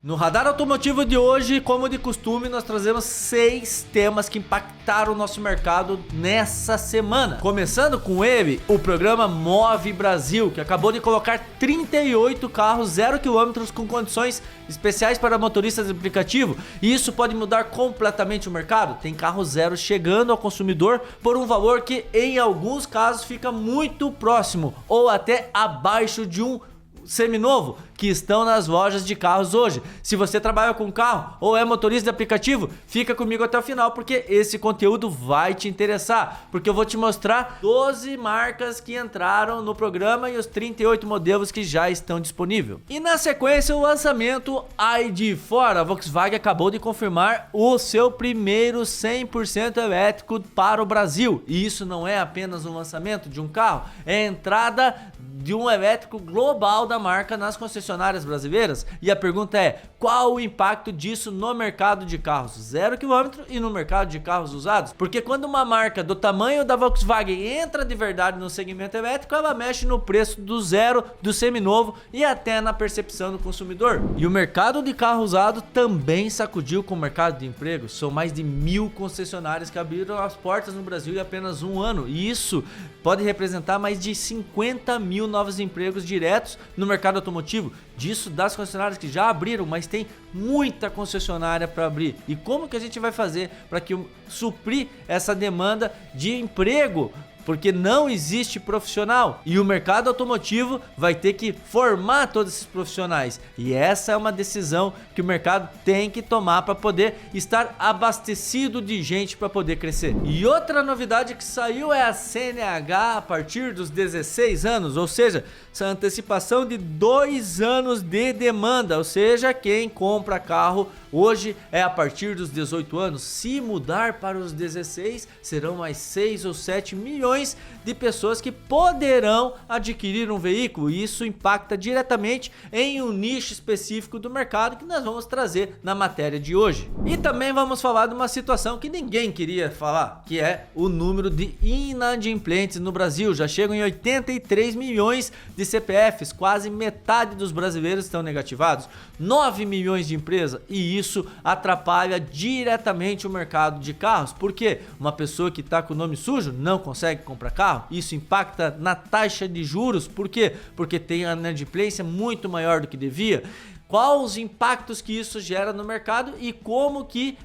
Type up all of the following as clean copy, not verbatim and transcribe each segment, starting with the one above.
No Radar Automotivo de hoje, como de costume, nós trazemos 6 temas que impactaram o nosso mercado nessa semana. Começando com ele, o programa Move Brasil, que acabou de colocar 38 carros 0 km com condições especiais para motoristas de aplicativo. E isso pode mudar completamente o mercado. Tem carro zero chegando ao consumidor por um valor que em alguns casos fica muito próximo ou até abaixo de um seminovo que estão nas lojas de carros hoje. Se você trabalha com carro ou é motorista de aplicativo, fica comigo até o final porque esse conteúdo vai te interessar, porque eu vou te mostrar 12 marcas que entraram no programa e os 38 modelos que já estão disponíveis. E na sequência o lançamento ID.4. A Volkswagen acabou de confirmar o seu primeiro 100% elétrico para o Brasil. E isso não é apenas um lançamento de um carro, é a entrada de um elétrico global da marca nas concessionárias brasileiras. E a pergunta é: qual o impacto disso no mercado de carros 0 km e no mercado de carros usados? Porque quando uma marca do tamanho da Volkswagen entra de verdade no segmento elétrico, ela mexe no preço do zero, do seminovo e até na percepção do consumidor. E o mercado de carro usado também sacudiu com o mercado de emprego. São mais de 1000 concessionárias que abriram as portas no Brasil em apenas um ano. E isso pode representar mais de 50 mil novos empregos diretos no mercado automotivo. Disso das concessionárias que já abriram, mas tem muita concessionária para abrir. E como que a gente vai fazer para que suprir essa demanda de emprego? Porque não existe profissional e o mercado automotivo vai ter que formar todos esses profissionais. E essa é uma decisão que o mercado tem que tomar para poder estar abastecido de gente para poder crescer. E outra novidade que saiu é a CNH a partir dos 16 anos, ou seja, essa antecipação de 2 anos de demanda, ou seja, quem compra carro hoje é a partir dos 18 anos. Se mudar para os 16, serão mais 6 ou 7 milhões de pessoas que poderão adquirir um veículo. E isso impacta diretamente em um nicho específico do mercado que nós vamos trazer na matéria de hoje. E também vamos falar de uma situação que ninguém queria falar, que é o número de inadimplentes no Brasil. Já chegam em 83 milhões de CPFs, quase metade dos brasileiros estão negativados, 9 milhões de empresas, e isso atrapalha diretamente o mercado de carros, porque uma pessoa que está com o nome sujo não consegue comprar carro. Isso impacta na taxa de juros. Por quê? Porque tem a inadimplência muito maior do que devia. Quais os impactos que isso gera no mercado e como que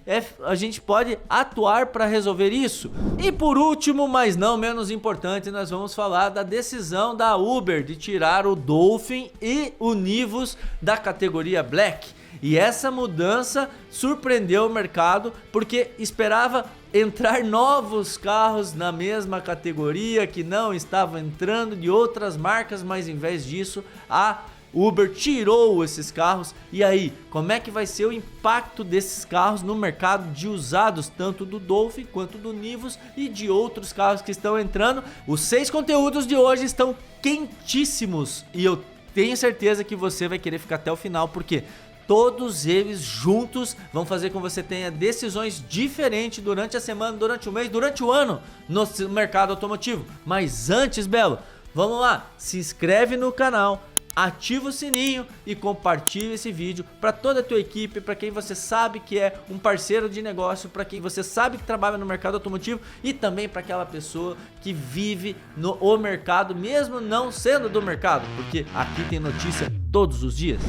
a gente pode atuar para resolver isso? E por último, mas não menos importante, nós vamos falar da decisão da Uber de tirar o Dolphin e o Nivus da categoria Black. E essa mudança surpreendeu o mercado porque esperava entrar novos carros na mesma categoria que não estavam entrando de outras marcas, mas em vez disso a Uber tirou esses carros. E aí, como é que vai ser o impacto desses carros no mercado de usados, tanto do Dolphin quanto do Nivus e de outros carros que estão entrando? Os 6 conteúdos de hoje estão quentíssimos e eu tenho certeza que você vai querer ficar até o final, porque todos eles juntos vão fazer com que você tenha decisões diferentes durante a semana, durante o mês, durante o ano no mercado automotivo. Mas antes, Belo, vamos lá, se inscreve no canal, ativa o sininho e compartilha esse vídeo para toda a tua equipe, para quem você sabe que é um parceiro de negócio, para quem você sabe que trabalha no mercado automotivo e também para aquela pessoa que vive no mercado, mesmo não sendo do mercado, porque aqui tem notícia todos os dias.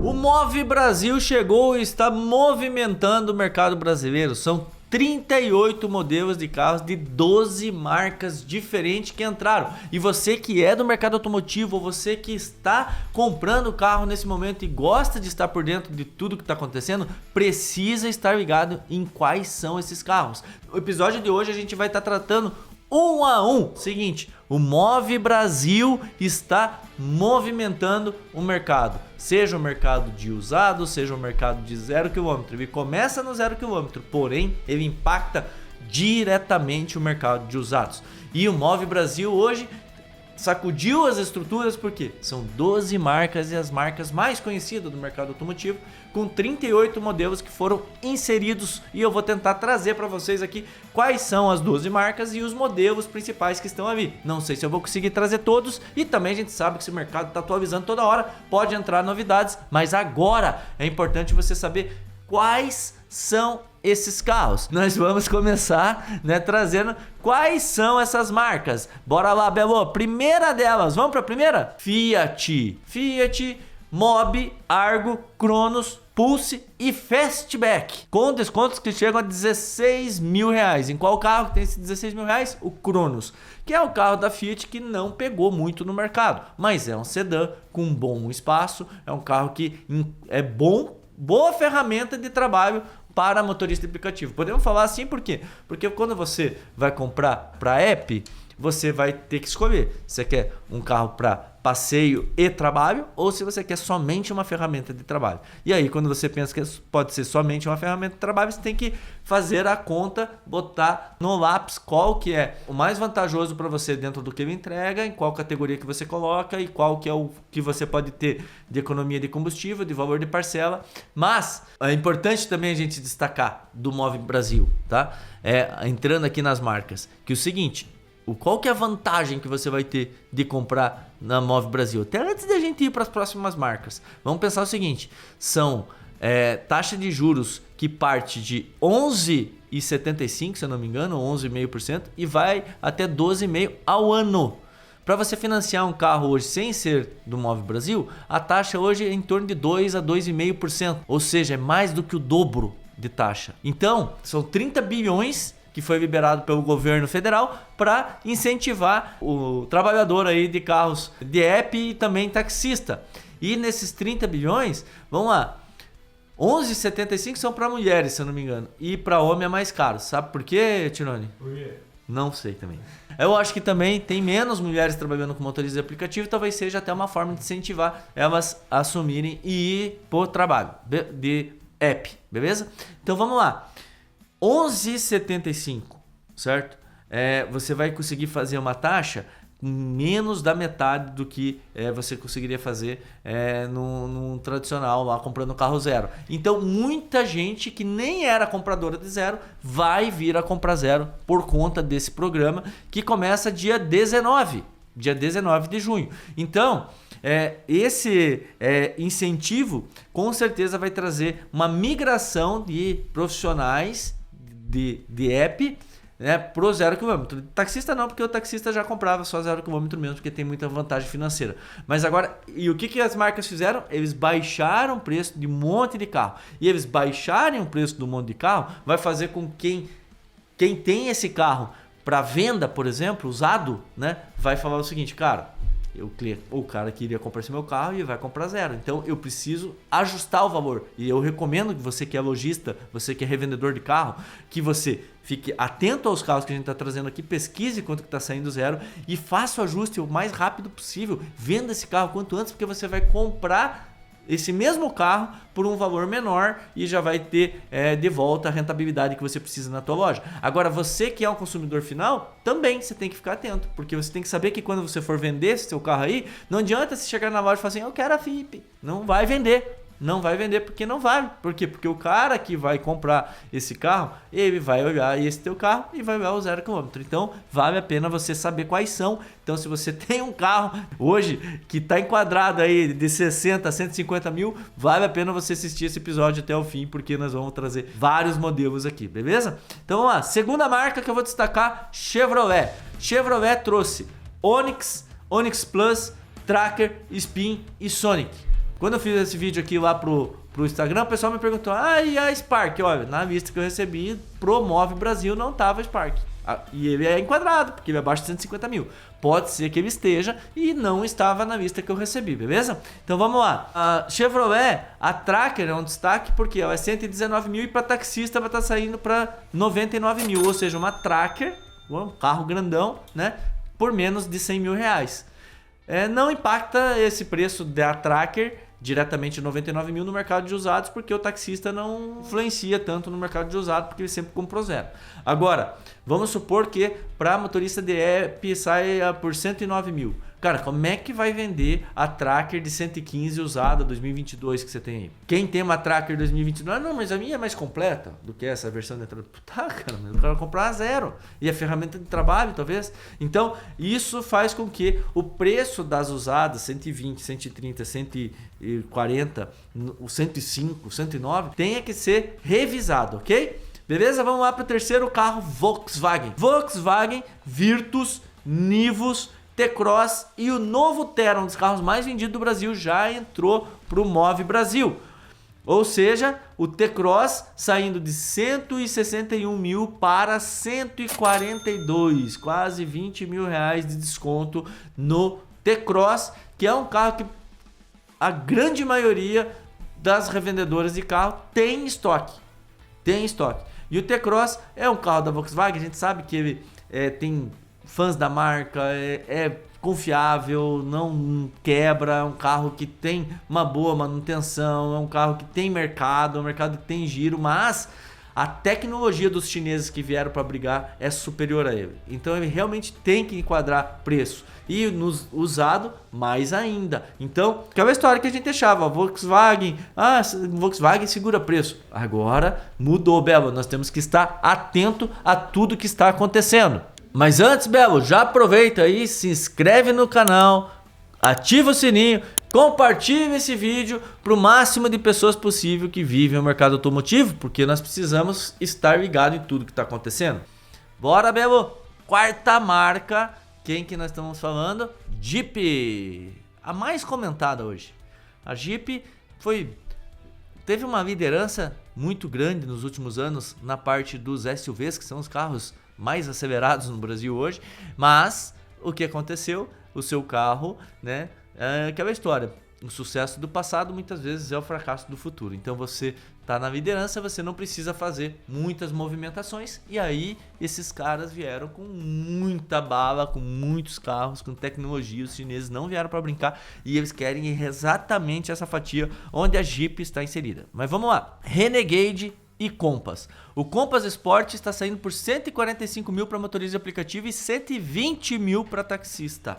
O Move Brasil chegou e está movimentando o mercado brasileiro. São 38 modelos de carros de 12 marcas diferentes que entraram. E você que é do mercado automotivo, ou você que está comprando carro nesse momento e gosta de estar por dentro de tudo que está acontecendo, precisa estar ligado em quais são esses carros. No episódio de hoje a gente vai estar tratando um a um. Seguinte, o Move Brasil está movimentando o mercado, seja o mercado de usado, seja o mercado de 0 km. Ele começa no 0 km, porém ele impacta diretamente o mercado de usados. E o Move Brasil hoje sacudiu as estruturas porque são 12 marcas e as marcas mais conhecidas do mercado automotivo, com 38 modelos que foram inseridos, e eu vou tentar trazer para vocês aqui quais são as 12 marcas e os modelos principais que estão ali. Não sei se eu vou conseguir trazer todos, e também a gente sabe que esse mercado está atualizando toda hora, pode entrar novidades, mas agora é importante você saber quais são esses carros. Nós vamos começar, né, trazendo quais são essas marcas. Bora lá, Belo. Primeira delas, vamos para a primeira? Fiat, Mobi, Argo, Cronos, Pulse e Fastback, com descontos que chegam a 16 mil reais. Em qual carro que tem esses 16 mil reais? O Cronos, que é o carro da Fiat que não pegou muito no mercado, mas é um sedã com um bom espaço, é um carro que é boa ferramenta de trabalho para motorista de aplicativo. Podemos falar assim por quê? Porque quando você vai comprar para app, você vai ter que escolher se você quer um carro para passeio e trabalho ou se você quer somente uma ferramenta de trabalho. E aí, quando você pensa que pode ser somente uma ferramenta de trabalho, você tem que fazer a conta, botar no lápis qual que é o mais vantajoso para você dentro do que ele entrega, em qual categoria que você coloca e qual que é o que você pode ter de economia de combustível, de valor de parcela. Mas é importante também a gente destacar do Move Brasil, tá? Entrando aqui nas marcas, que é o seguinte: qual que é a vantagem que você vai ter de comprar na Move Brasil? Até antes da gente ir para as próximas marcas, vamos pensar o seguinte: são taxa de juros que parte de 11,75%, se eu não me engano, 11,5%, e vai até 12,5% ao ano. Para você financiar um carro hoje sem ser do Move Brasil, a taxa hoje é em torno de 2 a 2,5%, ou seja, é mais do que o dobro de taxa. Então, são 30 bilhões que foi liberado pelo governo federal para incentivar o trabalhador aí de carros de app e também taxista. E nesses 30 bilhões, vamos lá, 11,75 são para mulheres, se eu não me engano, e para homem é mais caro. Sabe por quê, Tirone? Por quê? Não sei também. Eu acho que também tem menos mulheres trabalhando com motorista de aplicativo, talvez seja até uma forma de incentivar elas a assumirem e ir pro trabalho de app, beleza? Então vamos lá. 11,75, certo? Você vai conseguir fazer uma taxa menos da metade do que você conseguiria fazer num tradicional, lá comprando um carro zero. Então muita gente que nem era compradora de zero vai vir a comprar zero por conta desse programa que começa dia 19 de junho. Então esse incentivo com certeza vai trazer uma migração de profissionais de app, né, pro 0 km. Taxista não, porque o taxista já comprava só 0 km mesmo, porque tem muita vantagem financeira. Mas agora, e o que as marcas fizeram? Eles baixaram o preço de um monte de carro. E eles baixarem o preço de um monte de carro vai fazer com que quem tem esse carro para venda, por exemplo, usado, né, vai falar o seguinte: cara, o cara que iria comprar esse meu carro e vai comprar zero. Então eu preciso ajustar o valor. E eu recomendo que você que é lojista, você que é revendedor de carro, que você fique atento aos carros que a gente está trazendo aqui, pesquise quanto que está saindo zero e faça o ajuste o mais rápido possível. Venda esse carro quanto antes, porque você vai comprar esse mesmo carro por um valor menor e já vai ter de volta a rentabilidade que você precisa na tua loja. Agora, você que é um consumidor final, também você tem que ficar atento, porque você tem que saber que quando você for vender esse seu carro aí, não adianta você chegar na loja e falar assim: eu quero a FIP. Não vai vender. Não vai vender porque não vale. Por quê? Porque o cara que vai comprar esse carro, ele vai olhar esse teu carro e vai olhar o 0 km. Então, vale a pena você saber quais são. Então, se você tem um carro hoje que está enquadrado aí de 60 a 150 mil, vale a pena você assistir esse episódio até o fim, porque nós vamos trazer vários modelos aqui, beleza? Então, vamos lá. Segunda marca que eu vou destacar, Chevrolet. Chevrolet trouxe Onix, Onix Plus, Tracker, Spin e Sonic. Quando eu fiz esse vídeo aqui lá pro Instagram, o pessoal me perguntou: e a Spark? Olha, na lista que eu recebi, pro Move Brasil não tava Spark. E ele é enquadrado, porque ele é abaixo de 150 mil. Pode ser que ele esteja e não estava na lista que eu recebi, beleza? Então vamos lá. A Chevrolet, a Tracker é um destaque porque ela é 119 mil e para taxista vai estar saindo para 99 mil. Ou seja, uma Tracker, um carro grandão, né, por menos de 100 mil reais. Não impacta esse preço da Tracker diretamente 99 mil no mercado de usados, porque o taxista não influencia tanto no mercado de usados, porque ele sempre comprou zero. Agora, vamos supor que para motorista de app saia por 109 mil. Cara, como é que vai vender a Tracker de 115 usada 2022 que você tem aí? Quem tem uma Tracker 2022, não, mas a minha é mais completa do que essa versão de entrada. Tá, cara, mas eu quero comprar a zero. E a ferramenta de trabalho, talvez. Então, isso faz com que o preço das usadas, 120, 130, 140, o 105, 109, tenha que ser revisado, ok? Beleza? Vamos lá para o terceiro carro, Volkswagen. Volkswagen, Virtus, Nivus, T-Cross e o novo Terra, um dos carros mais vendidos do Brasil, já entrou para o Move Brasil. Ou seja, o T-Cross saindo de 161 mil para 142, quase 20 mil reais de desconto no T-Cross, que é um carro que a grande maioria das revendedoras de carro tem estoque. Tem estoque. E o T-Cross é um carro da Volkswagen, a gente sabe que ele tem fãs da marca, é confiável, não quebra, é um carro que tem uma boa manutenção, é um carro que tem mercado, é um mercado que tem giro, mas a tecnologia dos chineses que vieram para brigar é superior a ele. Então ele realmente tem que enquadrar preço. E no usado, mais ainda. Então, aquela história que a gente achava, Volkswagen segura preço. Agora mudou, Belo. Nós temos que estar atento a tudo que está acontecendo. Mas antes, Belo, já aproveita aí, se inscreve no canal, ativa o sininho, compartilhe esse vídeo para o máximo de pessoas possível que vivem o mercado automotivo, porque nós precisamos estar ligado em tudo que está acontecendo. Bora, Belo! Quarta marca, quem que nós estamos falando? Jeep, a mais comentada hoje. A Jeep teve uma liderança muito grande nos últimos anos na parte dos SUVs, que são os carros mais acelerados no Brasil hoje, mas o que aconteceu? O seu carro, né? É aquela história. O sucesso do passado muitas vezes é o fracasso do futuro. Então você está na liderança, você não precisa fazer muitas movimentações. E aí esses caras vieram com muita bala, com muitos carros, com tecnologia. Os chineses não vieram para brincar e eles querem exatamente essa fatia onde a Jeep está inserida. Mas vamos lá. Renegade e Compass. O Compass Sport está saindo por 145 mil para motorista de aplicativo e 120 mil para taxista.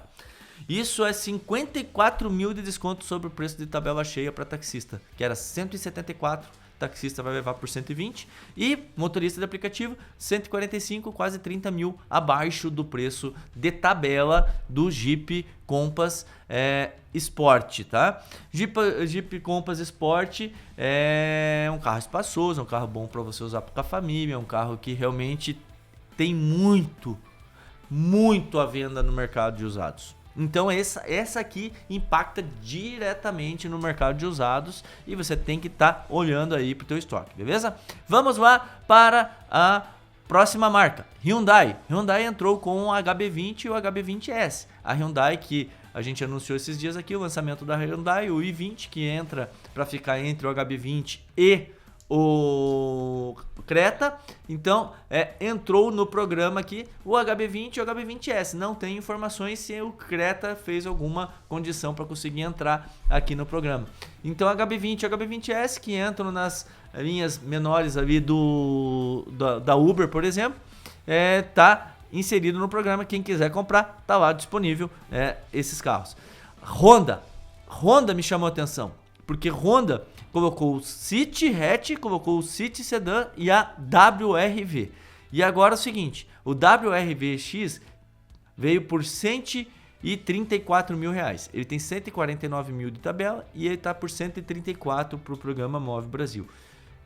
Isso é 54 mil de desconto sobre o preço de tabela cheia para taxista, que era 174, taxista vai levar por 120 e motorista de aplicativo 145, quase 30 mil abaixo do preço de tabela do Jeep Compass Sport, tá? Jeep Compass Sport é um carro espaçoso, é um carro bom para você usar com a família, é um carro que realmente tem muito à venda no mercado de usados. Então essa aqui impacta diretamente no mercado de usados e você tem que estar olhando aí pro teu estoque, beleza? Vamos lá para a próxima marca, Hyundai. Hyundai entrou com o HB20 e o HB20S. A Hyundai, que a gente anunciou esses dias aqui, o lançamento da Hyundai, o i20, que entra para ficar entre o HB20 e o Creta. Então entrou no programa aqui o HB20 e o HB20S. Não tem informações se o Creta fez alguma condição para conseguir entrar aqui no programa. Então HB20 e HB20S, que entram nas linhas menores ali da Uber, por exemplo, tá inserido no programa. Quem quiser comprar, tá lá disponível esses carros. Honda me chamou a atenção, porque Honda colocou o City Hatch, colocou o City Sedan e a WRV. E agora é o seguinte, o WRV-X veio por 134 mil reais. Ele tem 149 mil de tabela e ele está por 134 para o programa Move Brasil.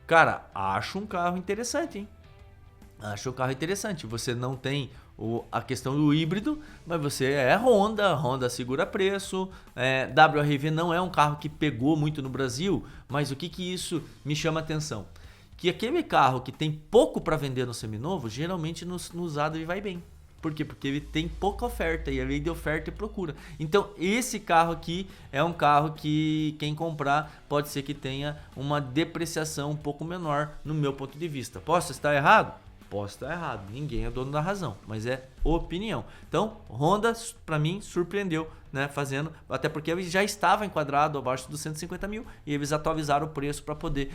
Cara, acho um carro interessante, hein? Acho um carro interessante. Você não tem a questão do híbrido, mas você Honda segura preço. WRV não é um carro que pegou muito no Brasil, mas o que isso me chama a atenção? Que aquele carro que tem pouco para vender no seminovo, geralmente no usado ele vai bem. Por quê? Porque ele tem pouca oferta e a lei de oferta e procura. Então esse carro aqui é um carro que quem comprar pode ser que tenha uma depreciação um pouco menor no meu ponto de vista. Posso estar errado? Posso estar errado, ninguém é dono da razão, mas é opinião. Então, Honda, para mim, surpreendeu, né, fazendo, até porque ele já estava enquadrado abaixo dos 150 mil e eles atualizaram o preço para poder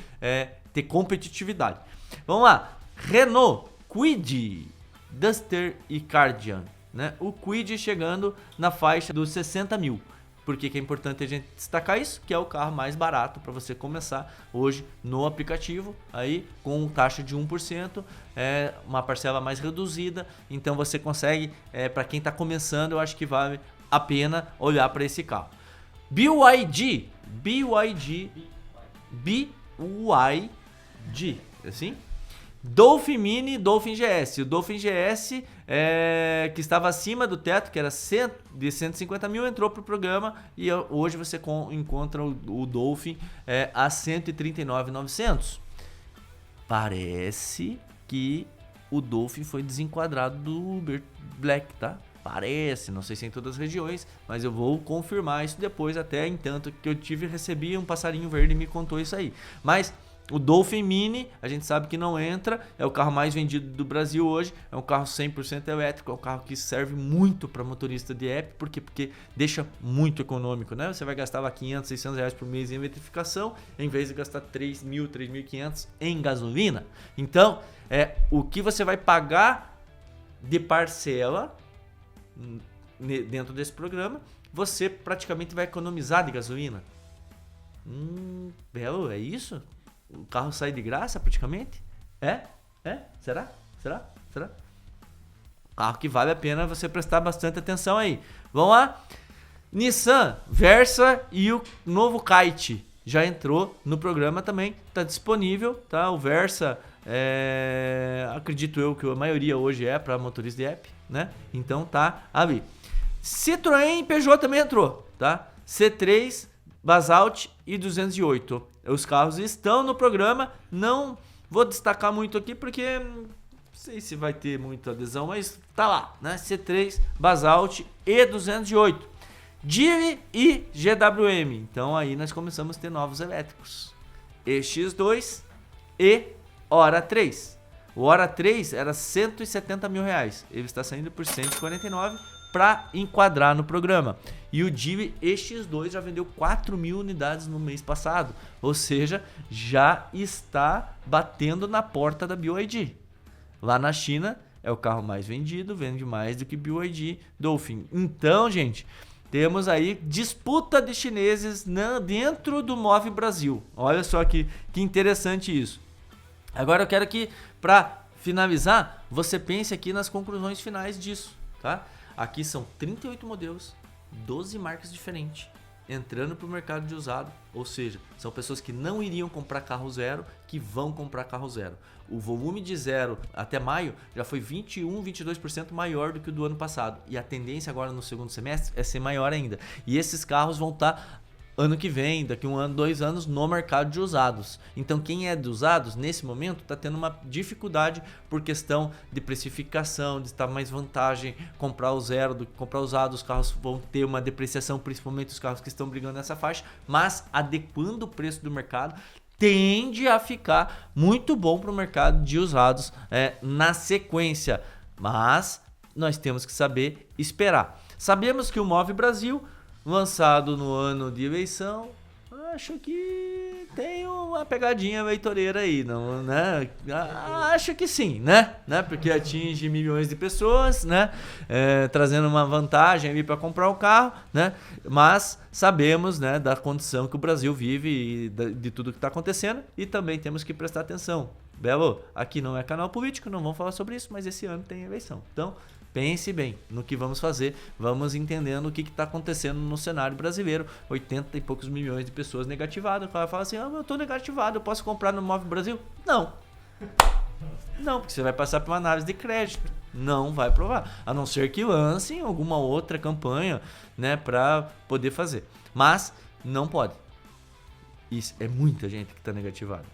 ter competitividade. Vamos lá, Renault, Kwid, Duster e Cardian. né? O Kwid chegando na faixa dos 60 mil. Por que é importante a gente destacar isso? Que é o carro mais barato para você começar hoje no aplicativo, aí com taxa de 1%, é uma parcela mais reduzida, então você consegue, para quem está começando, eu acho que vale a pena olhar para esse carro. BYD, assim? Dolphin Mini, Dolphin GS. O Dolphin GS, que estava acima do teto, que era de 150 mil, entrou para o programa e hoje você encontra o Dolphin a 139.900. Parece que o Dolphin foi desenquadrado do Uber Black, tá? Parece, não sei se em todas as regiões, mas eu vou confirmar isso depois, até entanto que eu recebi um passarinho verde e me contou isso aí. Mas o Dolphin Mini, a gente sabe que não entra, é o carro mais vendido do Brasil hoje, é um carro 100% elétrico, é um carro que serve muito para motorista de app, por quê? Porque deixa muito econômico, né? Você vai gastar lá 500, 600 reais por mês em eletrificação, em vez de gastar 3.000, 3.500 em gasolina. Então, o que você vai pagar de parcela dentro desse programa, você praticamente vai economizar de gasolina. Belo, é isso? O carro sai de graça praticamente? Será? Carro que vale a pena você prestar bastante atenção aí. Vamos lá? Nissan Versa e o novo Kite já entrou no programa também, está disponível, tá? O Versa, acredito eu que a maioria hoje é para motorista de app, né? Então tá ali. Citroën e Peugeot também entrou, tá? C3, Basalt e 208. Os carros estão no programa, não vou destacar muito aqui porque não sei se vai ter muita adesão, mas tá lá, né? C3, Basalt e 208. Geely e GWM. Então aí nós começamos a ter novos elétricos. EX2 e Hora 3. O Hora 3 era 170 mil reais. Ele está saindo por 149 para enquadrar no programa. E o Geely EX2 já vendeu 4 mil unidades no mês passado. Ou seja, já está batendo na porta da BYD. Lá na China é o carro mais vendido, vende mais do que BYD Dolphin. Então, gente, temos aí disputa de chineses dentro do Move Brasil. Olha só que interessante isso. Agora eu quero que, para finalizar, você pense aqui nas conclusões finais disso, tá? Aqui são 38 modelos, 12 marcas diferentes, entrando para o mercado de usado, ou seja, são pessoas que não iriam comprar carro zero, que vão comprar carro zero. O volume de zero até maio já foi 21, 22% maior do que o do ano passado, e a tendência agora no segundo semestre é ser maior ainda. E esses carros vão estar ano que vem, daqui um ano, 2 anos, no mercado de usados. Então quem é de usados, nesse momento, está tendo uma dificuldade por questão de precificação, de estar mais vantagem comprar o zero do que comprar usado. Os carros vão ter uma depreciação, principalmente os carros que estão brigando nessa faixa, mas adequando o preço do mercado, tende a ficar muito bom para o mercado de usados na sequência. Mas nós temos que saber esperar. Sabemos que o Move Brasil, lançado no ano de eleição, acho que tem uma pegadinha eleitoreira aí, não, né? Acho que sim, né? Porque atinge milhões de pessoas, né? Trazendo uma vantagem ali para comprar o carro, né? Mas sabemos, né, da condição que o Brasil vive e de tudo que está acontecendo, e também temos que prestar atenção. Belo, aqui não é canal político, não vamos falar sobre isso, mas esse ano tem eleição. Então, pense bem no que vamos fazer, vamos entendendo o que está acontecendo no cenário brasileiro. 80 e poucos milhões de pessoas negativadas. O cara fala assim, eu estou negativado, eu posso comprar no Move Brasil? Não, porque você vai passar por uma análise de crédito, não vai provar, a não ser que lancem alguma outra campanha, né, para poder fazer, mas não pode. Isso é muita gente que está negativada,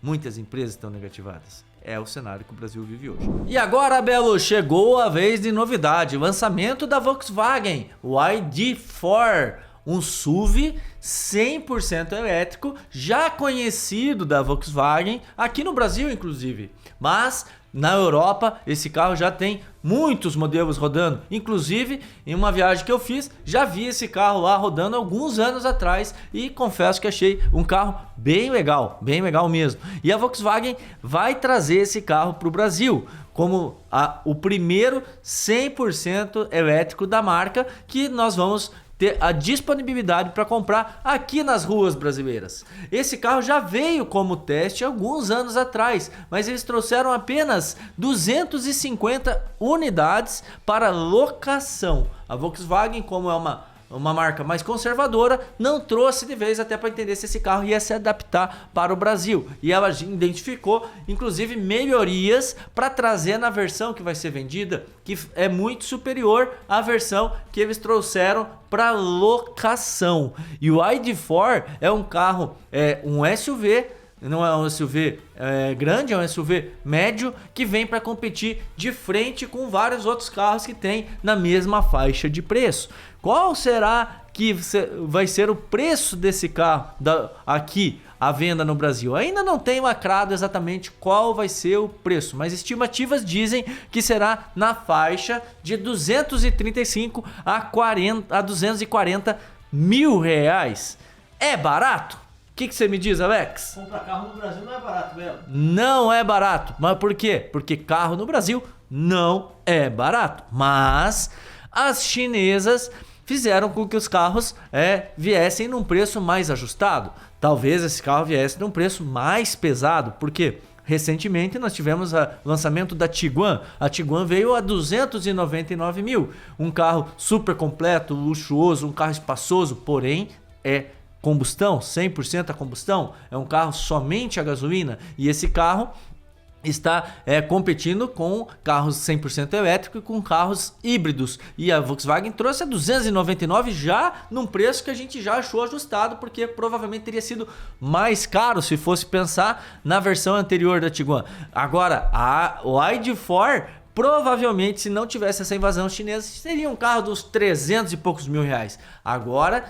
muitas empresas estão negativadas. É o cenário que o Brasil vive hoje. E agora, Belo, chegou a vez de novidade. Lançamento da Volkswagen, o ID.4, um SUV 100% elétrico, já conhecido da Volkswagen, aqui no Brasil inclusive. Mas na Europa esse carro já tem muitos modelos rodando. Inclusive, em uma viagem que eu fiz, já vi esse carro lá rodando alguns anos atrás e confesso que achei um carro bem legal mesmo. E a Volkswagen vai trazer esse carro para o Brasil como o primeiro 100% elétrico da marca, que nós vamos ter a disponibilidade para comprar aqui nas ruas brasileiras. Esse carro já veio como teste alguns anos atrás, mas eles trouxeram apenas 250 unidades para locação. A Volkswagen, como é uma marca mais conservadora, não trouxe de vez, até para entender se esse carro ia se adaptar para o Brasil. E ela identificou, inclusive, melhorias para trazer na versão que vai ser vendida, que é muito superior à versão que eles trouxeram para locação. E o ID4 é um carro, um SUV, não é um SUV grande, é um SUV médio, que vem para competir de frente com vários outros carros que tem na mesma faixa de preço. Qual será que vai ser o preço desse carro aqui à venda no Brasil? Ainda não tem lacrado exatamente qual vai ser o preço, mas estimativas dizem que será na faixa de 235 a 240 mil reais. É barato? O que você me diz, Alex? Comprar carro no Brasil não é barato, velho. Não é barato. Mas por quê? Porque carro no Brasil não é barato. Mas as chinesas fizeram com que os carros viessem num preço mais ajustado. Talvez esse carro viesse num preço mais pesado. Por quê? Recentemente nós tivemos o lançamento da Tiguan. A Tiguan veio a 299 mil. Um carro super completo, luxuoso, um carro espaçoso, porém combustão, 100% a combustão. É um carro somente a gasolina. E esse carro está competindo com carros 100% elétricos e com carros híbridos. E a Volkswagen trouxe a 299 já num preço que a gente já achou ajustado, porque provavelmente teria sido mais caro se fosse pensar na versão anterior da Tiguan. Agora, o ID4 provavelmente, se não tivesse essa invasão chinesa, seria um carro dos 300 e poucos mil reais. Agora,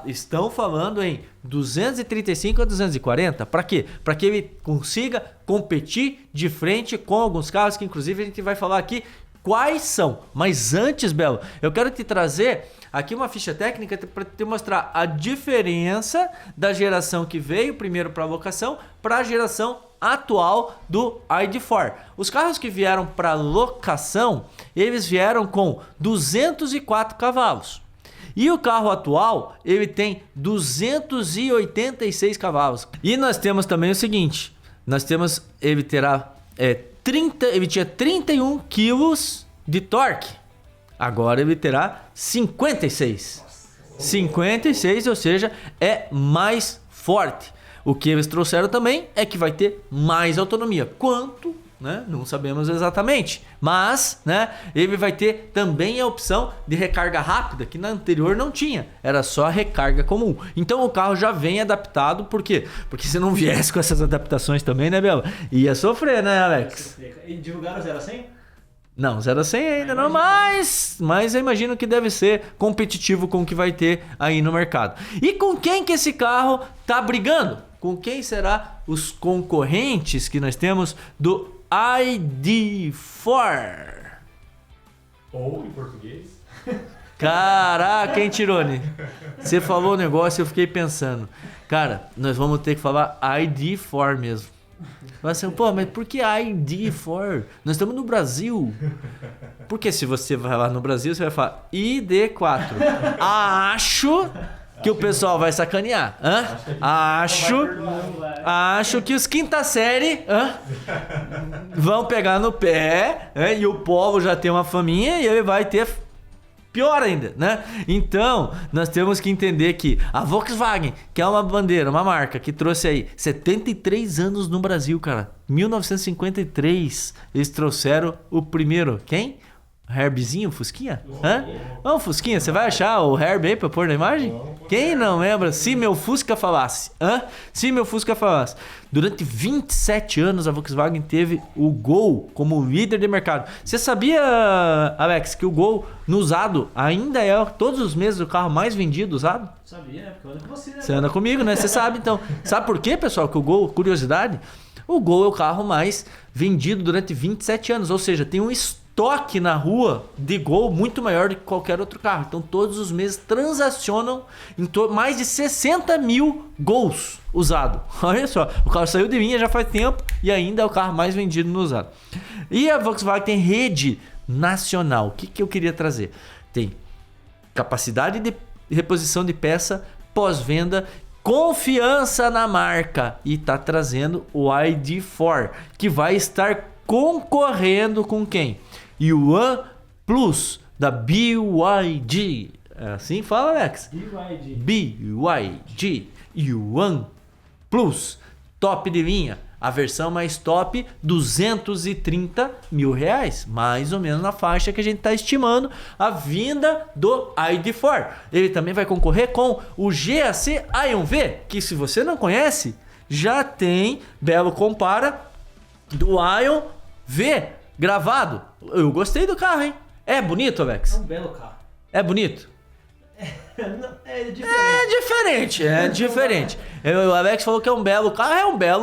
estão falando em 235 a 240. Para quê? Para que ele consiga competir de frente com alguns carros que, inclusive, a gente vai falar aqui quais são. Mas antes, Belo, eu quero te trazer aqui uma ficha técnica para te mostrar a diferença da geração que veio primeiro para a locação para a geração atual do ID4. Os carros que vieram para locação, eles vieram com 204 cavalos. E o carro atual, ele tem 286 cavalos. E nós temos também o seguinte, ele tinha 31 quilos de torque. Agora ele terá 56. 56, ou seja, é mais forte. O que eles trouxeram também é que vai ter mais autonomia. Quanto, né? Não sabemos exatamente. Mas, né, ele vai ter também a opção de recarga rápida, que na anterior não tinha. Era só a recarga comum. Então o carro já vem adaptado. Por quê? Porque se não viesse com essas adaptações também, né, Bela? Ia sofrer, né, Alex? E divulgaram 0 a 100? Não, 0 a 100 ainda não, mas eu imagino que deve ser competitivo com o que vai ter aí no mercado. E com quem que esse carro tá brigando? Com quem será os concorrentes que nós temos do ID4? Ou em português? Caraca, hein, Tirone? Você falou o negócio e eu fiquei pensando. Cara, nós vamos ter que falar ID4 mesmo. Mas assim, pô, mas por que ID4? Nós estamos no Brasil. Porque se você vai lá no Brasil, você vai falar ID4. Acho que o pessoal vai sacanear. Acho que os quinta série vão pegar no pé, e o povo já tem uma faminha e ele vai ter pior ainda, né? Então, nós temos que entender que a Volkswagen, que é uma bandeira, uma marca que trouxe aí 73 anos no Brasil, cara. 1953, eles trouxeram o primeiro. Quem? Herbzinho, Fusquinha? Não, Fusquinha, você vai achar o Herb aí pra pôr na imagem? Quem não lembra? Se meu Fusca falasse. Se meu Fusca falasse. Durante 27 anos a Volkswagen teve o Gol como líder de mercado. Você sabia, Alex, que o Gol no usado ainda é todos os meses o carro mais vendido usado? Sabia, né? Porque eu ando com você, né? Você anda comigo, né? Você sabe, então. Sabe por quê, pessoal, que o Gol, curiosidade? O Gol é o carro mais vendido durante 27 anos, ou seja, tem um histórico estoque na rua de Gol muito maior do que qualquer outro carro. Então todos os meses transacionam em mais de 60 mil Gols usados. Olha só, o carro saiu de linha já faz tempo e ainda é o carro mais vendido no usado. E a Volkswagen tem rede nacional. O que eu queria trazer? Tem capacidade de reposição de peça, pós-venda, confiança na marca e tá trazendo o ID4, que vai estar concorrendo com quem? Yuan Plus da BYD. Assim fala, Alex? BYD Yuan Plus, top de linha. A versão mais top, 230 mil reais. Mais ou menos na faixa que a gente está estimando a vinda do ID4. Ele também vai concorrer com o GAC Ion V, que se você não conhece, já tem belo compara do Ion V gravado. Eu gostei do carro, hein? É bonito, Alex? É um belo carro. É bonito? É diferente. É diferente. O Alex falou que é um belo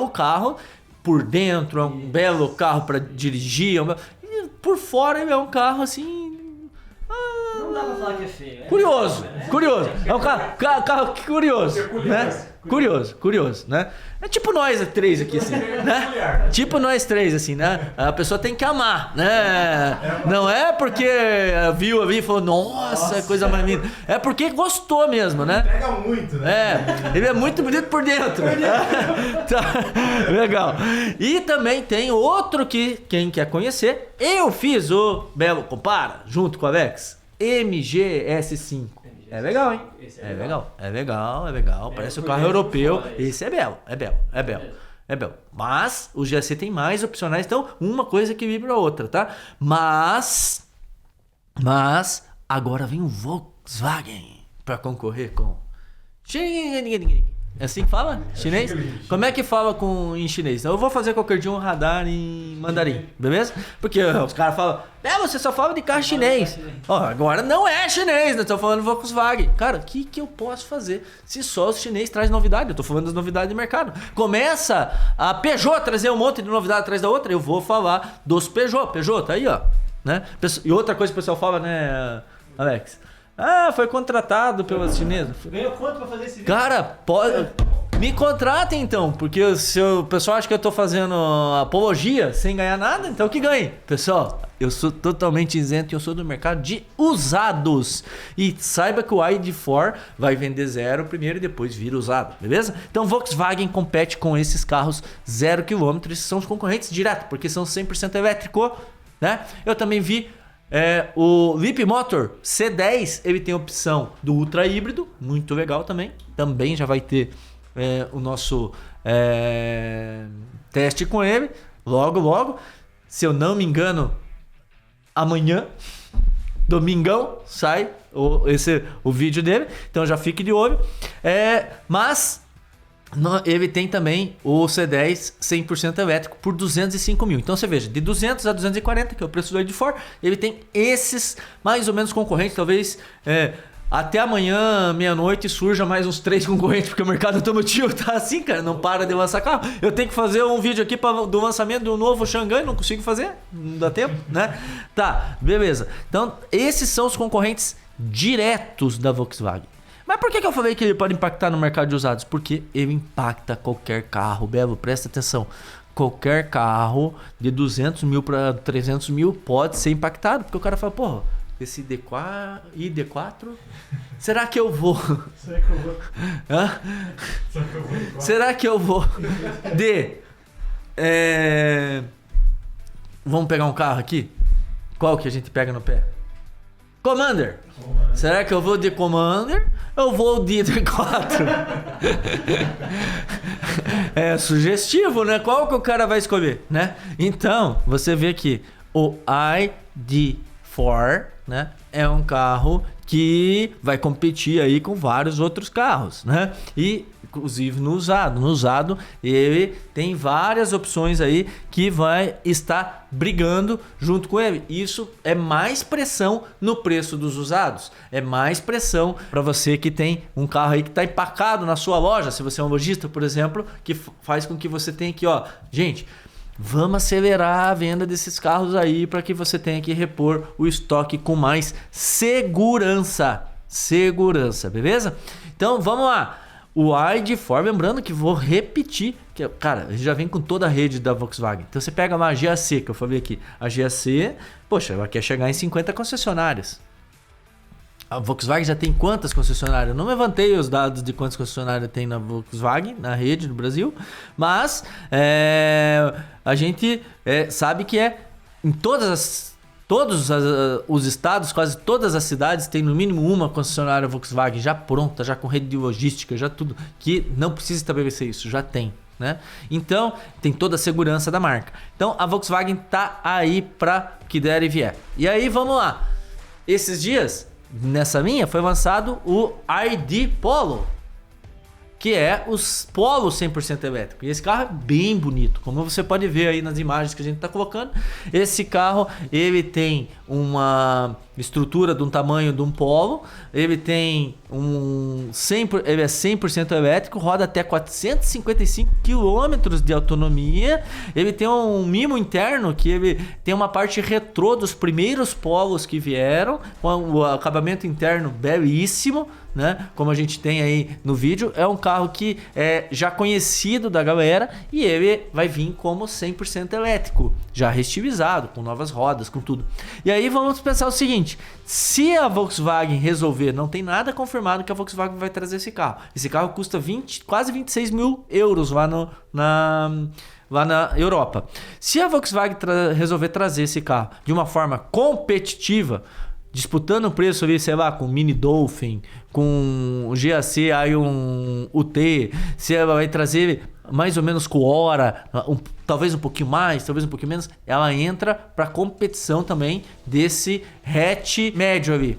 carro. Por dentro é um belo carro para dirigir. E por fora ele é um carro assim. Não dá pra falar que é feio. Curioso. É um carro curioso, né? Curioso, né? É tipo nós três aqui, assim, né? Tipo nós três, assim, né? A pessoa tem que amar, né? Não é porque viu ali e falou, nossa, coisa mais linda. É porque gostou mesmo, né? Pega muito, né? Ele é muito bonito por dentro. Tá, legal. E também tem outro que, quem quer conhecer, eu fiz o belo compara, junto com a Alex, MGS5. É legal, hein? É legal. Parece um carro europeu. Esse é belo. Mas o GAC tem mais opcionais, então uma coisa equilibra a outra, tá? Mas agora vem o Volkswagen para concorrer com... É assim que fala? Chinês? Como é que fala em chinês? Eu vou fazer qualquer dia um radar em mandarim, beleza? Porque os caras falam, você só fala de carro chinês. Agora não é chinês, nós estamos falando Volkswagen. Cara, o que eu posso fazer se só os chineses trazem novidade? Eu tô falando das novidades de mercado. Começa a Peugeot trazer um monte de novidade atrás da outra, eu vou falar dos Peugeot. Peugeot, tá aí, ó. Né? E outra coisa que o pessoal fala, né, Alex? Foi contratado pelos chineses. Ganhou quanto pra fazer esse vídeo? Cara, me contratem então, porque se o pessoal acha que eu tô fazendo apologia sem ganhar nada, então que ganhe. Pessoal, eu sou totalmente isento e eu sou do mercado de usados. E saiba que o ID4 vai vender 0 primeiro e depois vira usado, beleza? Então Volkswagen compete com esses carros 0 km, esses são os concorrentes direto, porque são 100% elétrico, né? Eu também vi o Leapmotor C10, ele tem a opção do ultra híbrido, muito legal também. Também já vai ter o nosso teste com ele logo. Se eu não me engano, amanhã, domingão, sai o vídeo dele. Então já fique de olho. Mas ele tem também o C10 100% elétrico por 205 mil. Então você veja, de 200 a 240, que é o preço do ID4, ele tem esses mais ou menos concorrentes. Talvez até amanhã, meia-noite, surja mais uns 3 concorrentes, porque o mercado automotivo tá assim, cara, não para de lançar carro. Eu tenho que fazer um vídeo aqui do lançamento do novo Xangai, não consigo fazer, não dá tempo, né? Tá, beleza. Então, esses são os concorrentes diretos da Volkswagen. Mas por que eu falei que ele pode impactar no mercado de usados? Porque ele impacta qualquer carro, Belo, presta atenção. Qualquer carro de 200 mil para 300 mil pode ser impactado. Porque o cara fala, porra, esse ID4, será que eu vou? Será que eu vou? Vamos pegar um carro aqui? Qual que a gente pega no pé? Commander. Será que eu vou de Commander? Eu vou de ID4. É sugestivo, né? Qual que o cara vai escolher, né? Então, você vê que o ID4, né, é um carro que vai competir aí com vários outros carros, né? E inclusive no usado ele tem várias opções aí que vai estar brigando junto com ele. Isso é mais pressão no preço dos usados, é mais pressão para você que tem um carro aí que está empacado na sua loja. Se você é um lojista, por exemplo, que faz com que você tenha aqui, ó, gente, vamos acelerar a venda desses carros aí para que você tenha que repor o estoque com mais segurança. Segurança, beleza? Então vamos lá. O ID4, lembrando que vou repetir, que, cara, a gente já vem com toda a rede da Volkswagen. Então você pega lá a GAC, que eu falei aqui. A GAC, poxa, ela quer chegar em 50 concessionárias. A Volkswagen já tem quantas concessionárias? Eu não levantei os dados de quantas concessionárias tem na Volkswagen, na rede do Brasil, mas a gente sabe que em todos os estados, quase todas as cidades tem no mínimo uma concessionária Volkswagen já pronta, já com rede de logística, já tudo, que não precisa estabelecer isso, já tem. Né? Então tem toda a segurança da marca. Então a Volkswagen tá aí para que der e vier. E aí vamos lá. Esses dias nessa linha foi lançado o ID Polo, que é os Polo 100% elétrico. E esse carro é bem bonito, como você pode ver aí nas imagens que a gente está colocando. Esse carro, ele tem uma estrutura de um tamanho de um Polo, ele tem ele é 100% elétrico, roda até 455 km de autonomia. Ele tem um mimo interno que ele tem uma parte retrô dos primeiros Polos que vieram, com o acabamento interno belíssimo, né? Como a gente tem aí no vídeo. É um carro que é já conhecido da galera e ele vai vir como 100% elétrico, já reestilizado, com novas rodas, com tudo. E aí vamos pensar o seguinte: se a Volkswagen resolver, não tem nada confirmado que a Volkswagen vai trazer esse carro. Esse carro custa quase 26 mil euros lá na Europa. Se a Volkswagen resolver trazer esse carro de uma forma competitiva, disputando o preço ali, sei lá, com Mini Dolphin, com o GAC Aion UT, se ela vai trazer mais ou menos com hora, talvez um pouquinho mais, talvez um pouquinho menos, ela entra para competição também desse hatch médio ali.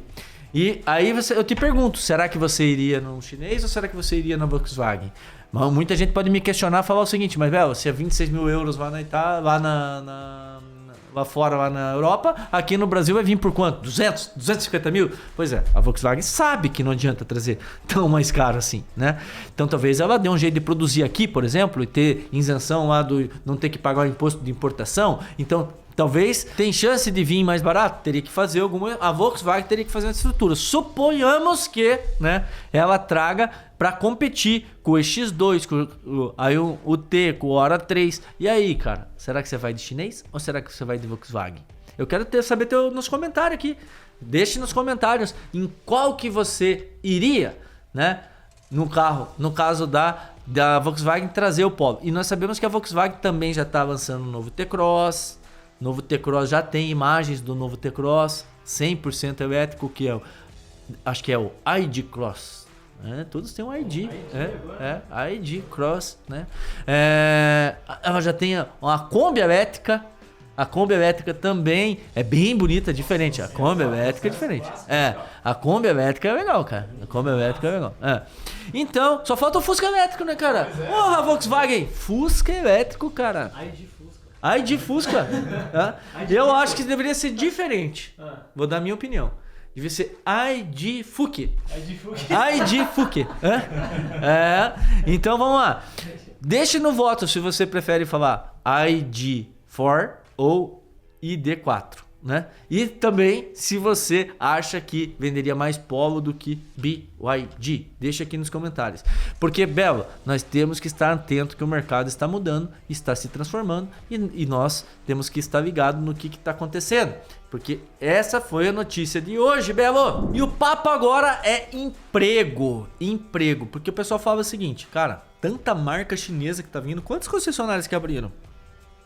E aí eu te pergunto, será que você iria no chinês ou será que você iria na Volkswagen? Muita gente pode me questionar, falar o seguinte: mas velho, se é 26 mil euros lá na Itália, lá fora, lá na Europa, aqui no Brasil vai vir por quanto? 200? 250 mil? Pois é, a Volkswagen sabe que não adianta trazer tão mais caro assim, né? Então talvez ela dê um jeito de produzir aqui, por exemplo, e ter isenção lá não ter que pagar o imposto de importação. Então talvez tem chance de vir mais barato, teria que fazer a Volkswagen teria que fazer uma estrutura. Suponhamos que, né, ela traga para competir com o X2, com o T, com o Hora 3. E aí, cara, será que você vai de chinês ou será que você vai de Volkswagen? Eu quero saber nos comentários aqui. Deixe nos comentários em qual que você iria, né, no caso da Volkswagen trazer o Polo. E nós sabemos que a Volkswagen também já está lançando um novo T-Cross. O novo T-Cross já tem imagens do novo T-Cross 100% elétrico, que acho que é o ID Cross. Todos têm um ID. ID Cross, né? Ela já tem uma Kombi elétrica. A Kombi elétrica também é bem bonita, diferente. A Kombi elétrica é diferente. A Kombi elétrica é legal, cara. A Kombi elétrica é legal. Então, só falta o Fusca elétrico, né, cara? Porra, Volkswagen! Fusca elétrico, cara. ID Fusca. Eu acho que deveria ser diferente. Vou dar a minha opinião. Devia ser ID Fuque. ID Fuque. Então vamos lá. Deixe no voto se você prefere falar ID4 ou ID4, né? E também se você acha que venderia mais Polo do que BYD. Deixa aqui nos comentários. Porque, Belo, nós temos que estar atento que o mercado está mudando, está se transformando e nós temos que estar ligados no que está acontecendo. Porque essa foi a notícia de hoje, Belo. E o papo agora é emprego. Emprego. Porque o pessoal fala o seguinte: cara, tanta marca chinesa que tá vindo, quantas concessionárias que abriram?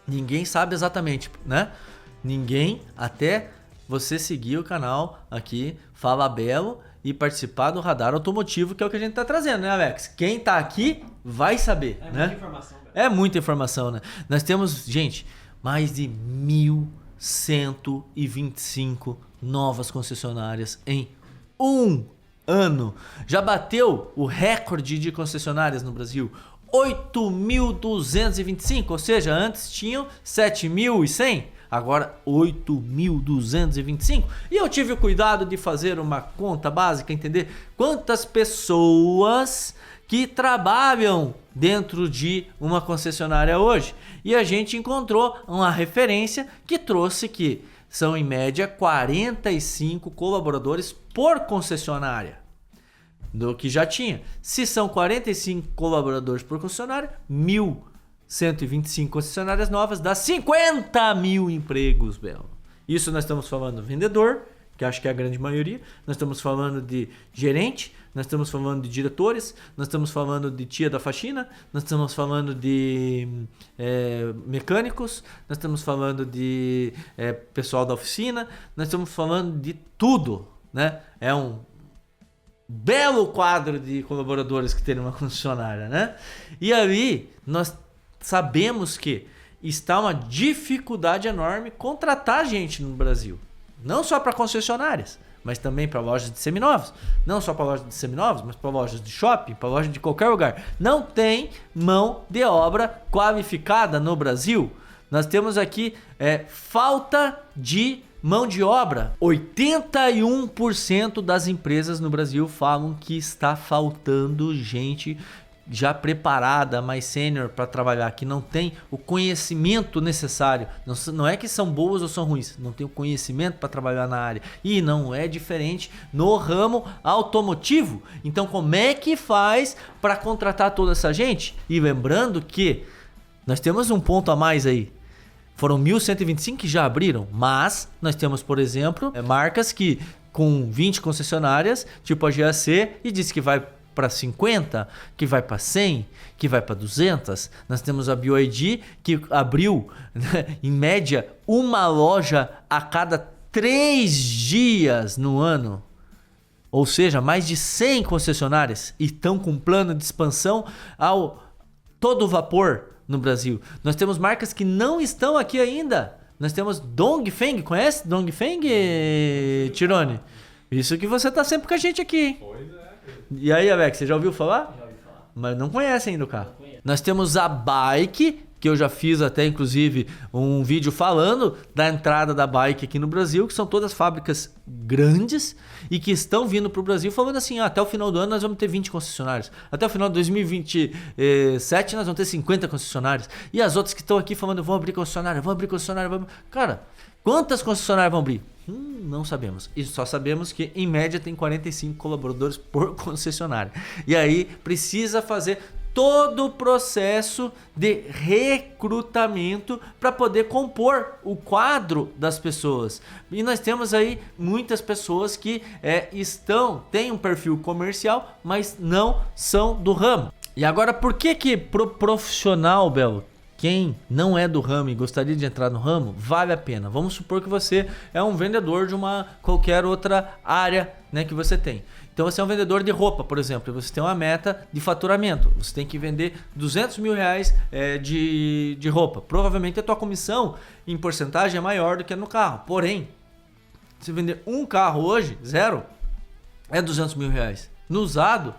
Ninguém sabe exatamente, né? Ninguém, até você seguir o canal aqui, Fala Belo, e participar do Radar Automotivo, que é o que a gente tá trazendo, né, Alex? Quem tá aqui vai saber, né? Muita informação, velho. É muita informação, né? Nós temos, gente, mais de 1.125 novas concessionárias em um ano. Já bateu o recorde de concessionárias no Brasil. 8.225, ou seja, antes tinham 7.100, agora 8.225. E eu tive o cuidado de fazer uma conta básica, entender quantas pessoas que trabalham dentro de uma concessionária hoje. E a gente encontrou uma referência que trouxe que são em média 45 colaboradores por concessionária do que já tinha. Se são 45 colaboradores por concessionária, 1.125 concessionárias novas dá 50 mil empregos, Belo. Isso nós estamos falando do vendedor, que acho que é a grande maioria. Nós estamos falando de gerente, nós estamos falando de diretores, nós estamos falando de tia da faxina, nós estamos falando de mecânicos, nós estamos falando de pessoal da oficina, nós estamos falando de tudo, né? É um belo quadro de colaboradores que tem uma concessionária, né? E aí nós sabemos que está uma dificuldade enorme contratar gente no Brasil. Não só para concessionárias, mas também para lojas de seminovos. Não só para lojas de seminovos, mas para lojas de shopping, para lojas de qualquer lugar. Não tem mão de obra qualificada no Brasil. Nós temos aqui falta de mão de obra. 81% das empresas no Brasil falam que está faltando gente já preparada, mais sênior para trabalhar, que não tem o conhecimento necessário. Não é que são boas ou são ruins, não tem o conhecimento para trabalhar na área. E não é diferente no ramo automotivo. Então como é que faz para contratar toda essa gente? E lembrando que nós temos um ponto a mais aí. Foram 1.125 que já abriram, mas nós temos, por exemplo, marcas que com 20 concessionárias, tipo a GAC, e diz que vai para 50, que vai para 100, que vai para 200. Nós temos a BYD que abriu, né, em média, uma loja a cada 3 dias no ano. Ou seja, mais de 100 concessionárias estão com plano de expansão ao todo vapor no Brasil. Nós temos marcas que não estão aqui ainda. Nós temos Dongfeng, conhece Dongfeng, Tirone? Isso que você tá sempre com a gente aqui, hein? Pois é. E aí, Alex, você já ouviu falar? Já ouvi falar. Mas não conhece ainda o carro. Não conheço. Nós temos a Bike, que eu já fiz até inclusive um vídeo falando da entrada da Bike aqui no Brasil, que são todas fábricas grandes e que estão vindo para o Brasil falando assim, até o final do ano nós vamos ter 20 concessionários, até o final de 2027 nós vamos ter 50 concessionários, e as outras que estão aqui falando, vão abrir concessionária, vamos... Cara, quantas concessionárias vão abrir? Não sabemos. E só sabemos que em média tem 45 colaboradores por concessionária. E aí precisa fazer todo o processo de recrutamento para poder compor o quadro das pessoas. E nós temos aí muitas pessoas que têm um perfil comercial, mas não são do ramo. E agora, por que pro profissional, Belo, quem não é do ramo e gostaria de entrar no ramo, vale a pena? Vamos supor que você é um vendedor de qualquer outra área, né, que você tem. Então você é um vendedor de roupa, por exemplo, e você tem uma meta de faturamento. Você tem que vender 200 mil reais de roupa. Provavelmente a tua comissão em porcentagem é maior do que no carro. Porém, se vender um carro hoje, zero, é 200 mil reais. No usado,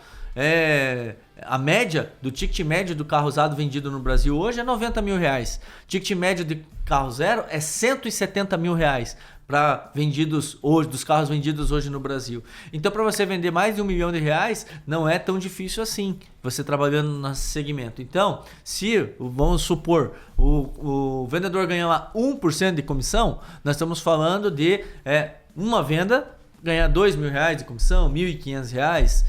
a média do ticket médio do carro usado vendido no Brasil hoje é 90 mil reais. Ticket médio de carro zero é 170 mil reais para vendidos hoje, dos carros vendidos hoje no Brasil. Então, para você vender mais de R$1 milhão não é tão difícil assim, você trabalhando nesse segmento. Então, se, vamos supor, o vendedor ganha lá 1% de comissão, nós estamos falando de uma venda ganhar R$2 mil de comissão, R$1.500,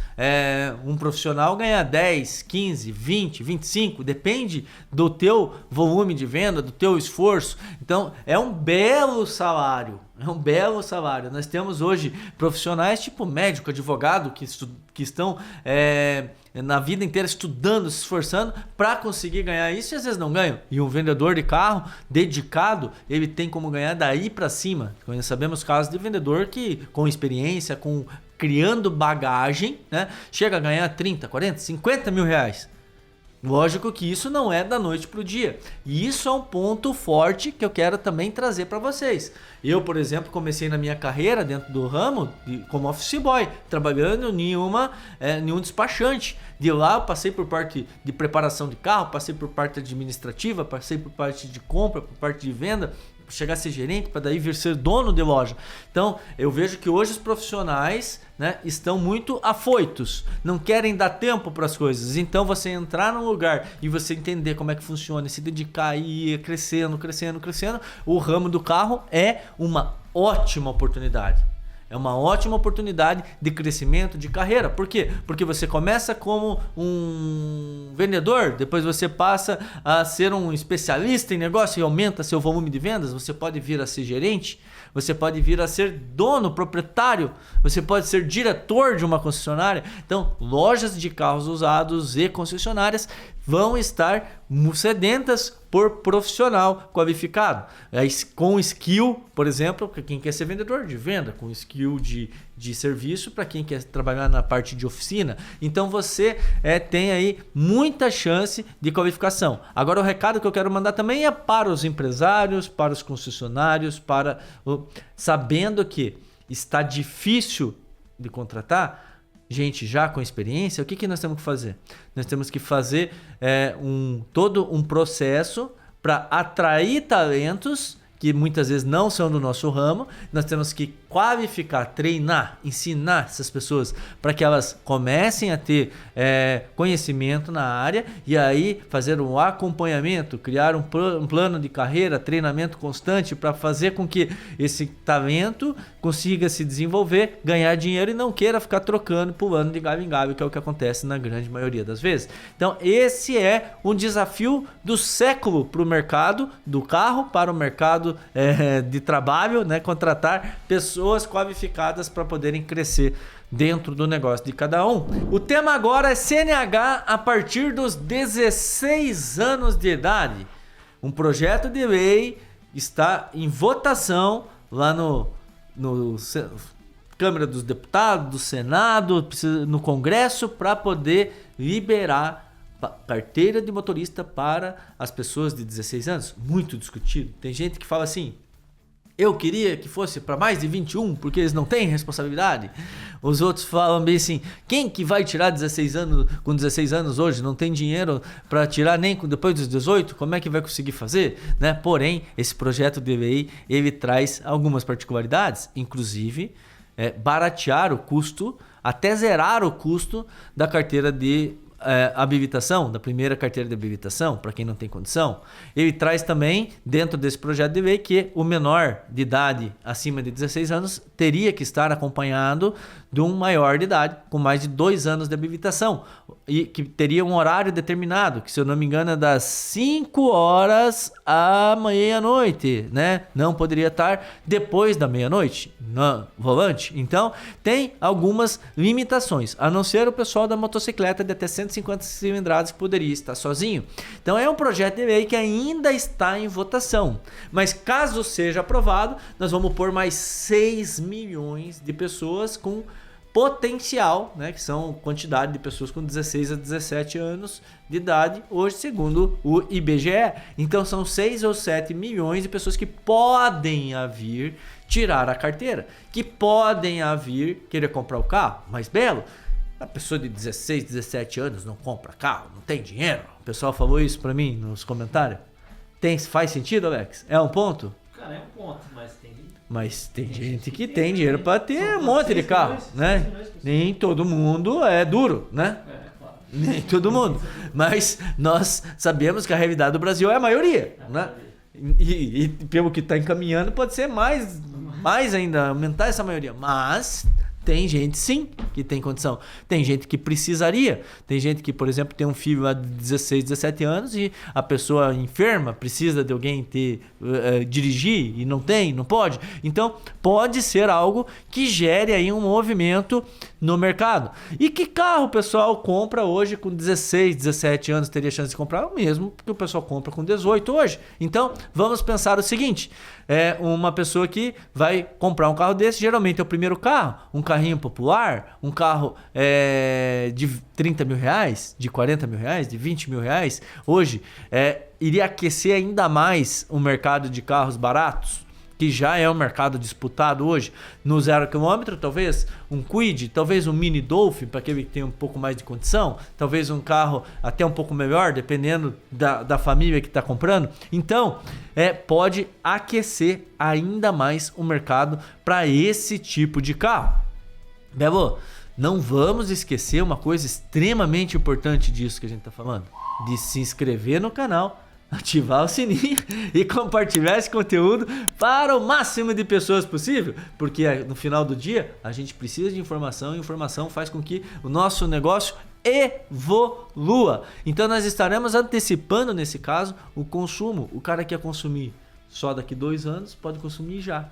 um profissional ganha 10, 15, 20, 25, depende do teu volume de venda, do teu esforço. Então é um belo salário, Nós temos hoje profissionais tipo médico, advogado, que estão na vida inteira estudando, se esforçando para conseguir ganhar isso e às vezes não ganham. E um vendedor de carro dedicado, ele tem como ganhar daí para cima. Nós sabemos casos de vendedor que com experiência, criando bagagem, né, chega a ganhar 30, 40, 50 mil reais. Lógico que isso não é da noite pro dia. E isso é um ponto forte que eu quero também trazer para vocês. Eu, por exemplo, comecei na minha carreira dentro do ramo como office boy, trabalhando em um despachante. De lá eu passei por parte de preparação de carro, passei por parte administrativa, passei por parte de compra, por parte de venda. chegar a ser gerente, para daí vir ser dono de loja. Então, eu vejo que hoje os profissionais, né, estão muito afoitos, não querem dar tempo para as coisas. Então, você entrar num lugar e você entender como é que funciona, e se dedicar e ir crescendo, o ramo do carro é uma ótima oportunidade. É uma ótima oportunidade de crescimento de carreira. Por quê? Porque você começa como um vendedor, depois você passa a ser um especialista em negócio e aumenta seu volume de vendas. Você pode vir a ser gerente, você pode vir a ser dono, proprietário, você pode ser diretor de uma concessionária. Então, lojas de carros usados e concessionárias vão estar sedentas por profissional qualificado. Com skill, por exemplo, para quem quer ser vendedor de venda, com skill de serviço para quem quer trabalhar na parte de oficina. Então você tem aí muita chance de qualificação. Agora o recado que eu quero mandar também é para os empresários, para os concessionários, sabendo que está difícil de contratar gente já com experiência. O que nós temos que fazer? Nós temos que fazer todo um processo para atrair talentos que muitas vezes não são do nosso ramo. Nós temos que qualificar, treinar, ensinar essas pessoas para que elas comecem a ter conhecimento na área e aí fazer um acompanhamento, criar um plano de carreira, treinamento constante para fazer com que esse talento consiga se desenvolver, ganhar dinheiro e não queira ficar trocando, pulando de galho em galho, que é o que acontece na grande maioria das vezes. Então esse é um desafio do século para o mercado do carro, para o mercado de trabalho, né? Contratar pessoas qualificadas para poderem crescer dentro do negócio de cada um. O tema agora é CNH a partir dos 16 anos de idade. Um projeto de lei está em votação lá no Câmara dos Deputados, do Senado, no Congresso, para poder liberar carteira de motorista para as pessoas de 16 anos. Muito discutido. Tem gente que fala assim: eu queria que fosse para mais de 21, porque eles não têm responsabilidade. Os outros falam bem assim: quem que vai tirar 16 anos com 16 anos hoje? Não tem dinheiro para tirar nem depois dos 18? Como é que vai conseguir fazer? Né? Porém, esse projeto de lei, ele traz algumas particularidades, inclusive baratear o custo, até zerar o custo da carteira de habilitação, da primeira carteira de habilitação, para quem não tem condição. Ele traz também, dentro desse projeto de lei, que o menor de idade acima de 16 anos teria que estar acompanhado de um maior de idade, com mais de 2 anos de habilitação, e que teria um horário determinado, que se eu não me engano é das 5 horas à meia-noite, né? Não poderia estar depois da meia-noite no volante. Então, tem algumas limitações, a não ser o pessoal da motocicleta de até 150 cilindradas que poderia estar sozinho. Então, é um projeto de lei que ainda está em votação, mas caso seja aprovado, nós vamos pôr mais 6 milhões de pessoas com potencial, né, que são quantidade de pessoas com 16 a 17 anos de idade, hoje segundo o IBGE. Então são 6 ou 7 milhões de pessoas que podem vir tirar a carteira, que podem vir querer comprar o carro mais belo. A pessoa de 16, 17 anos não compra carro, não tem dinheiro. O pessoal falou isso pra mim nos comentários. Faz sentido, Alex? É um ponto? Cara, é um ponto, mas tem gente que tem dinheiro para ter um monte de carro, né? Nem todo mundo é duro, né? Claro. Nem todo mundo. Mas nós sabemos que a realidade do Brasil é a maioria, né? E pelo que está encaminhando, pode ser mais ainda, aumentar essa maioria. Mas tem gente, sim, que tem condição. Tem gente que precisaria. Tem gente que, por exemplo, tem um filho lá de 16, 17 anos e a pessoa enferma, precisa de alguém dirigir e não pode. Então, pode ser algo que gere aí um movimento no mercado. E que carro o pessoal compra hoje com 16, 17 anos? Teria chance de comprar o mesmo que o pessoal compra com 18 hoje. Então, vamos pensar o seguinte: uma pessoa que vai comprar um carro desse, geralmente é o primeiro carro, um carrinho popular, um carro de 30 mil reais, de 40 mil reais, de 20 mil reais. Hoje, iria aquecer ainda mais o mercado de carros baratos, que já é um mercado disputado hoje, no 0 km, talvez um Kwid, talvez um Mini Dolphin, para aquele que tem um pouco mais de condição, talvez um carro até um pouco melhor, dependendo da família que está comprando. Então, pode aquecer ainda mais o mercado para esse tipo de carro. Belo, não vamos esquecer uma coisa extremamente importante disso que a gente está falando, de se inscrever no canal, ativar o sininho e compartilhar esse conteúdo para o máximo de pessoas possível, porque no final do dia a gente precisa de informação e informação faz com que o nosso negócio evolua. Então nós estaremos antecipando nesse caso o consumo. O cara que quer consumir só daqui 2 anos pode consumir já.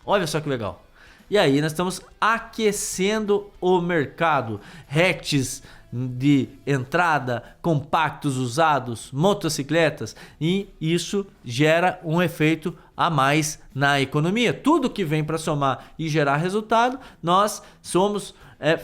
Olha só que legal. E aí nós estamos aquecendo o mercado. Hatches de entrada, compactos usados, motocicletas, e isso gera um efeito a mais na economia. Tudo que vem para somar e gerar resultado, nós somos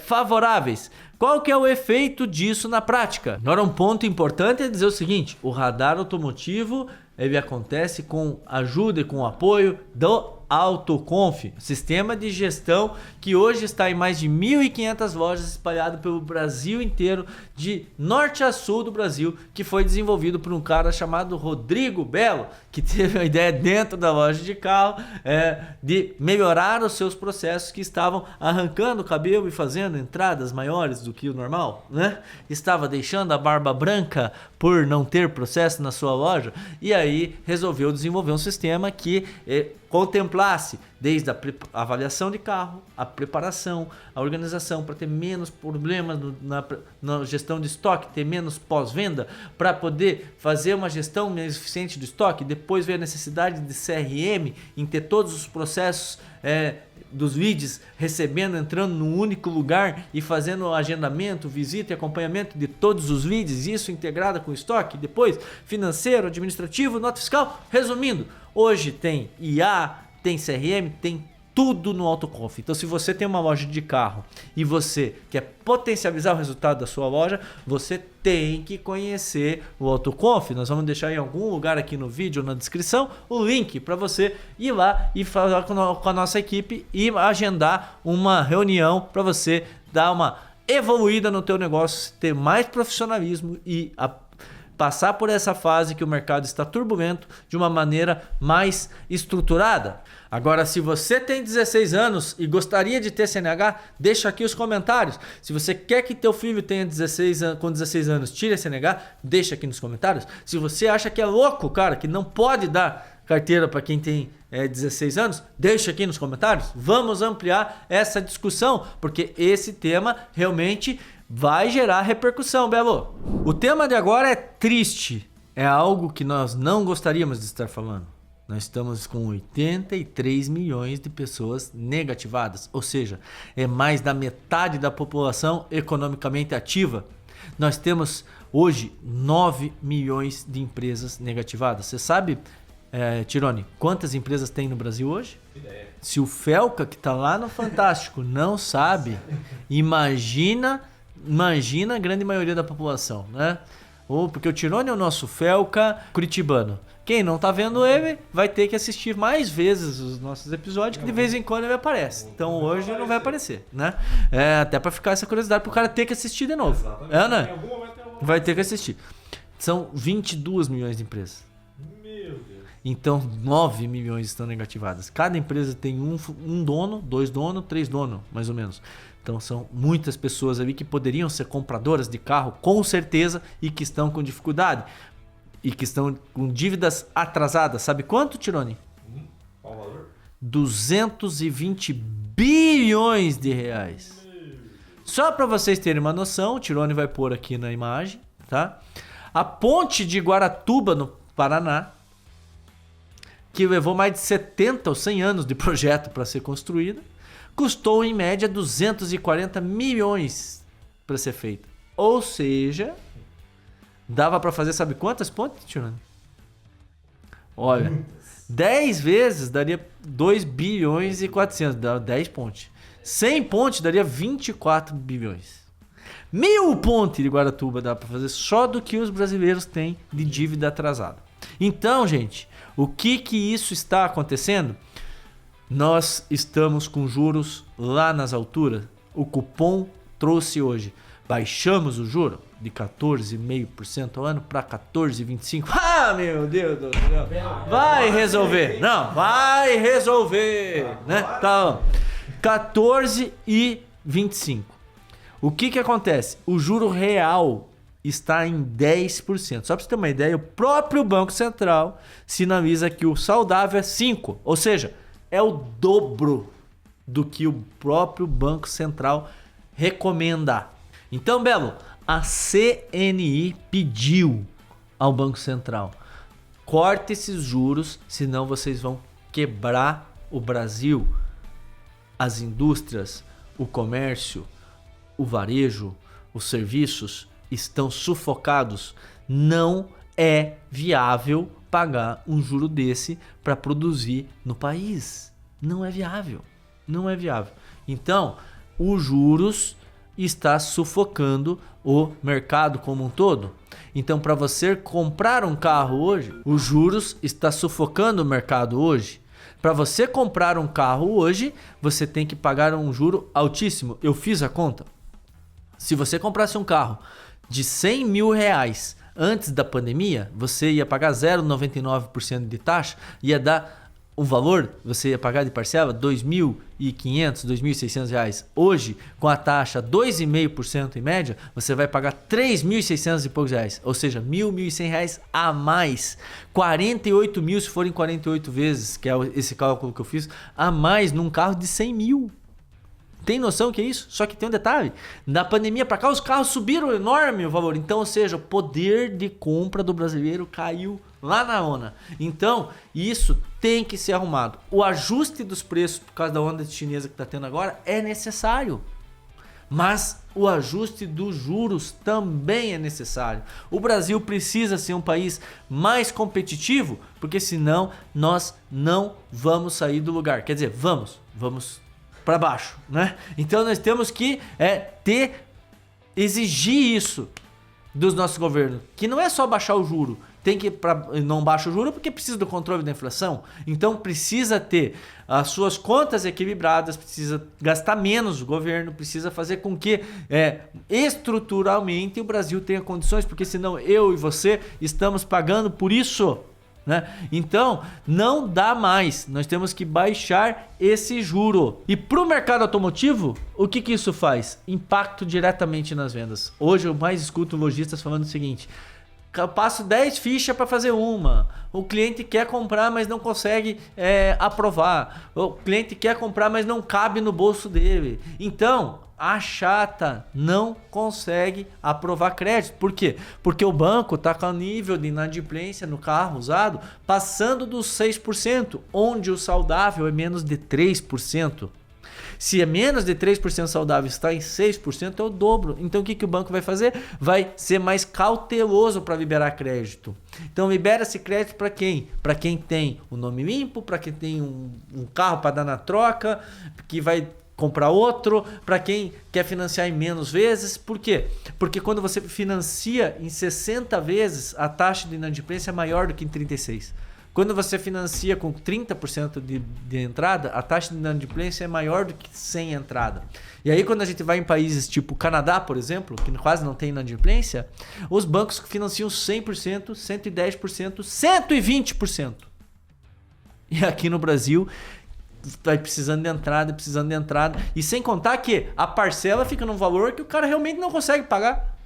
favoráveis. Qual que é o efeito disso na prática? Agora, um ponto importante é dizer o seguinte: o radar automotivo ele acontece com ajuda e com apoio do Autoconf, sistema de gestão que hoje está em mais de 1.500 lojas espalhado pelo Brasil inteiro, de norte a sul do Brasil, que foi desenvolvido por um cara chamado Rodrigo Belo, que teve a ideia dentro da loja de carro de melhorar os seus processos que estavam arrancando o cabelo e fazendo entradas maiores do que o normal, né? Estava deixando a barba branca por não ter processo na sua loja, e aí resolveu desenvolver um sistema que contemplasse desde a avaliação de carro, a preparação, a organização, para ter menos problemas na gestão de estoque, ter menos pós-venda, para poder fazer uma gestão mais eficiente do estoque. Depois veio a necessidade de CRM, em ter todos os processos dos leads recebendo, entrando num único lugar e fazendo o agendamento, visita e acompanhamento de todos os leads, isso integrado com o estoque. Depois financeiro, administrativo, nota fiscal. Resumindo, hoje tem IA, tem CRM, tem tudo no Autoconf. Então, se você tem uma loja de carro e você quer potencializar o resultado da sua loja, você tem que conhecer o Autoconf. Nós vamos deixar em algum lugar aqui no vídeo ou na descrição o link para você ir lá e falar com a nossa equipe e agendar uma reunião para você dar uma evoluída no teu negócio, ter mais profissionalismo e passar por essa fase que o mercado está turbulento de uma maneira mais estruturada. Agora, se você tem 16 anos e gostaria de ter CNH, deixa aqui os comentários. Se você quer que teu filho tenha 16 anos, tire a CNH, deixa aqui nos comentários. Se você acha que é louco, cara, que não pode dar carteira para quem tem 16 anos, deixa aqui nos comentários. Vamos ampliar essa discussão, porque esse tema realmente vai gerar repercussão, Belo. O tema de agora é triste. É algo que nós não gostaríamos de estar falando. Nós estamos com 83 milhões de pessoas negativadas, ou seja, é mais da metade da população economicamente ativa. Nós temos hoje 9 milhões de empresas negativadas. Você sabe, Tirone, quantas empresas tem no Brasil hoje? Se o Felca, que está lá no Fantástico, não sabe, imagina a grande maioria da população, né? Porque o Tirone é o nosso Felca curitibano. Quem não tá vendo ele vai ter que assistir mais vezes os nossos episódios, que de vez em quando ele aparece. Então hoje não vai aparecer, né? Até pra ficar essa curiosidade pro cara ter que assistir de novo. Né? Vai ter que assistir. São 22 milhões de empresas. Meu Deus. Então 9 milhões estão negativadas. Cada empresa tem um dono, 2 donos, 3 donos, mais ou menos. Então são muitas pessoas ali que poderiam ser compradoras de carro, com certeza, e que estão com dificuldade. E que estão com dívidas atrasadas. Sabe quanto, Tirone? Qual o valor? 220 bilhões de reais. Só para vocês terem uma noção, o Tirone vai pôr aqui na imagem, tá? A ponte de Guaratuba, no Paraná, que levou mais de 70 ou 100 anos de projeto para ser construída, custou em média 240 milhões para ser feita. Ou seja, dava para fazer, sabe quantas pontes, Tirone? Olha, 10 vezes daria 2 bilhões e 400, dá 10 pontes. 100 pontes daria 24 bilhões. 1000 pontes de Guaratuba dá para fazer só do que os brasileiros têm de dívida atrasada. Então, gente, o que isso está acontecendo? nós estamos com juros lá nas alturas. O cupom trouxe hoje. Baixamos o juro de 14,5% ao ano para 14,25%. Ah, meu Deus do céu. Vai resolver. Não, vai resolver. Né? Tá, 14,25%. O que acontece? O juro real está em 10%. Só para você ter uma ideia, o próprio Banco Central sinaliza que o saudável é 5%. Ou seja, é o dobro do que o próprio Banco Central recomenda. Então, Belo, a CNI pediu ao Banco Central: corte esses juros, senão vocês vão quebrar o Brasil. As indústrias, o comércio, o varejo, os serviços estão sufocados. Não é viável pagar um juro desse para produzir no país. Não é viável. Não é viável. Então, os juros está sufocando o mercado como um todo. Então, para você comprar um carro hoje, os juros está sufocando o mercado hoje. Para você comprar um carro hoje, você tem que pagar um juro altíssimo. Eu fiz a conta. Se você comprasse um carro de 100 mil reais antes da pandemia, você ia pagar 0,99% de taxa, ia dar um valor, você ia pagar de parcela R$ 2.500, R$ 2.600 reais. Hoje, com a taxa 2,5% em média, você vai pagar R$ 3.600 e poucos reais. Ou seja, R$ 1.100 reais a mais. 48 mil se forem 48 vezes, que é esse cálculo que eu fiz, a mais num carro de 100 mil. Tem noção que é isso? Só que tem um detalhe. Da pandemia para cá, os carros subiram enorme o valor. Então, ou seja, o poder de compra do brasileiro caiu lá na onda. Então, isso tem que ser arrumado. O ajuste dos preços por causa da onda chinesa que está tendo agora é necessário. Mas o ajuste dos juros também é necessário. O Brasil precisa ser um país mais competitivo, porque senão nós não vamos sair do lugar. Quer dizer, vamos para baixo, né? Então nós temos que exigir isso dos nossos governos, que não é só baixar o juro, não baixa o juro porque precisa do controle da inflação, então precisa ter as suas contas equilibradas, precisa gastar menos o governo, precisa fazer com que estruturalmente o Brasil tenha condições, porque senão eu e você estamos pagando por isso. Né? Então não dá mais, nós temos que baixar esse juro. E para o mercado automotivo, o que isso faz? Impacto diretamente nas vendas. Hoje eu mais escuto lojistas falando o seguinte: eu passo 10 fichas para fazer uma, o cliente quer comprar mas não consegue aprovar, o cliente quer comprar mas não cabe no bolso dele. Então a chata não consegue aprovar crédito. Por quê? Porque o banco está com o nível de inadimplência no carro usado passando dos 6%, onde o saudável é menos de 3%. Se é menos de 3% saudável, está em 6%, é o dobro. Então o que o banco vai fazer? Vai ser mais cauteloso para liberar crédito. Então libera-se crédito para quem? Para quem tem o nome limpo, para quem tem um carro para dar na troca, que vai comprar outro, para quem quer financiar em menos vezes. Por quê? Porque quando você financia em 60 vezes, a taxa de inadimplência é maior do que em 36. Quando você financia com 30% de entrada, a taxa de inadimplência é maior do que sem entrada. E aí quando a gente vai em países tipo Canadá, por exemplo, que quase não tem inadimplência, os bancos financiam 100%, 110%, 120%. E aqui no Brasil vai precisando de entrada. E sem contar que a parcela fica num valor que o cara realmente não consegue pagar.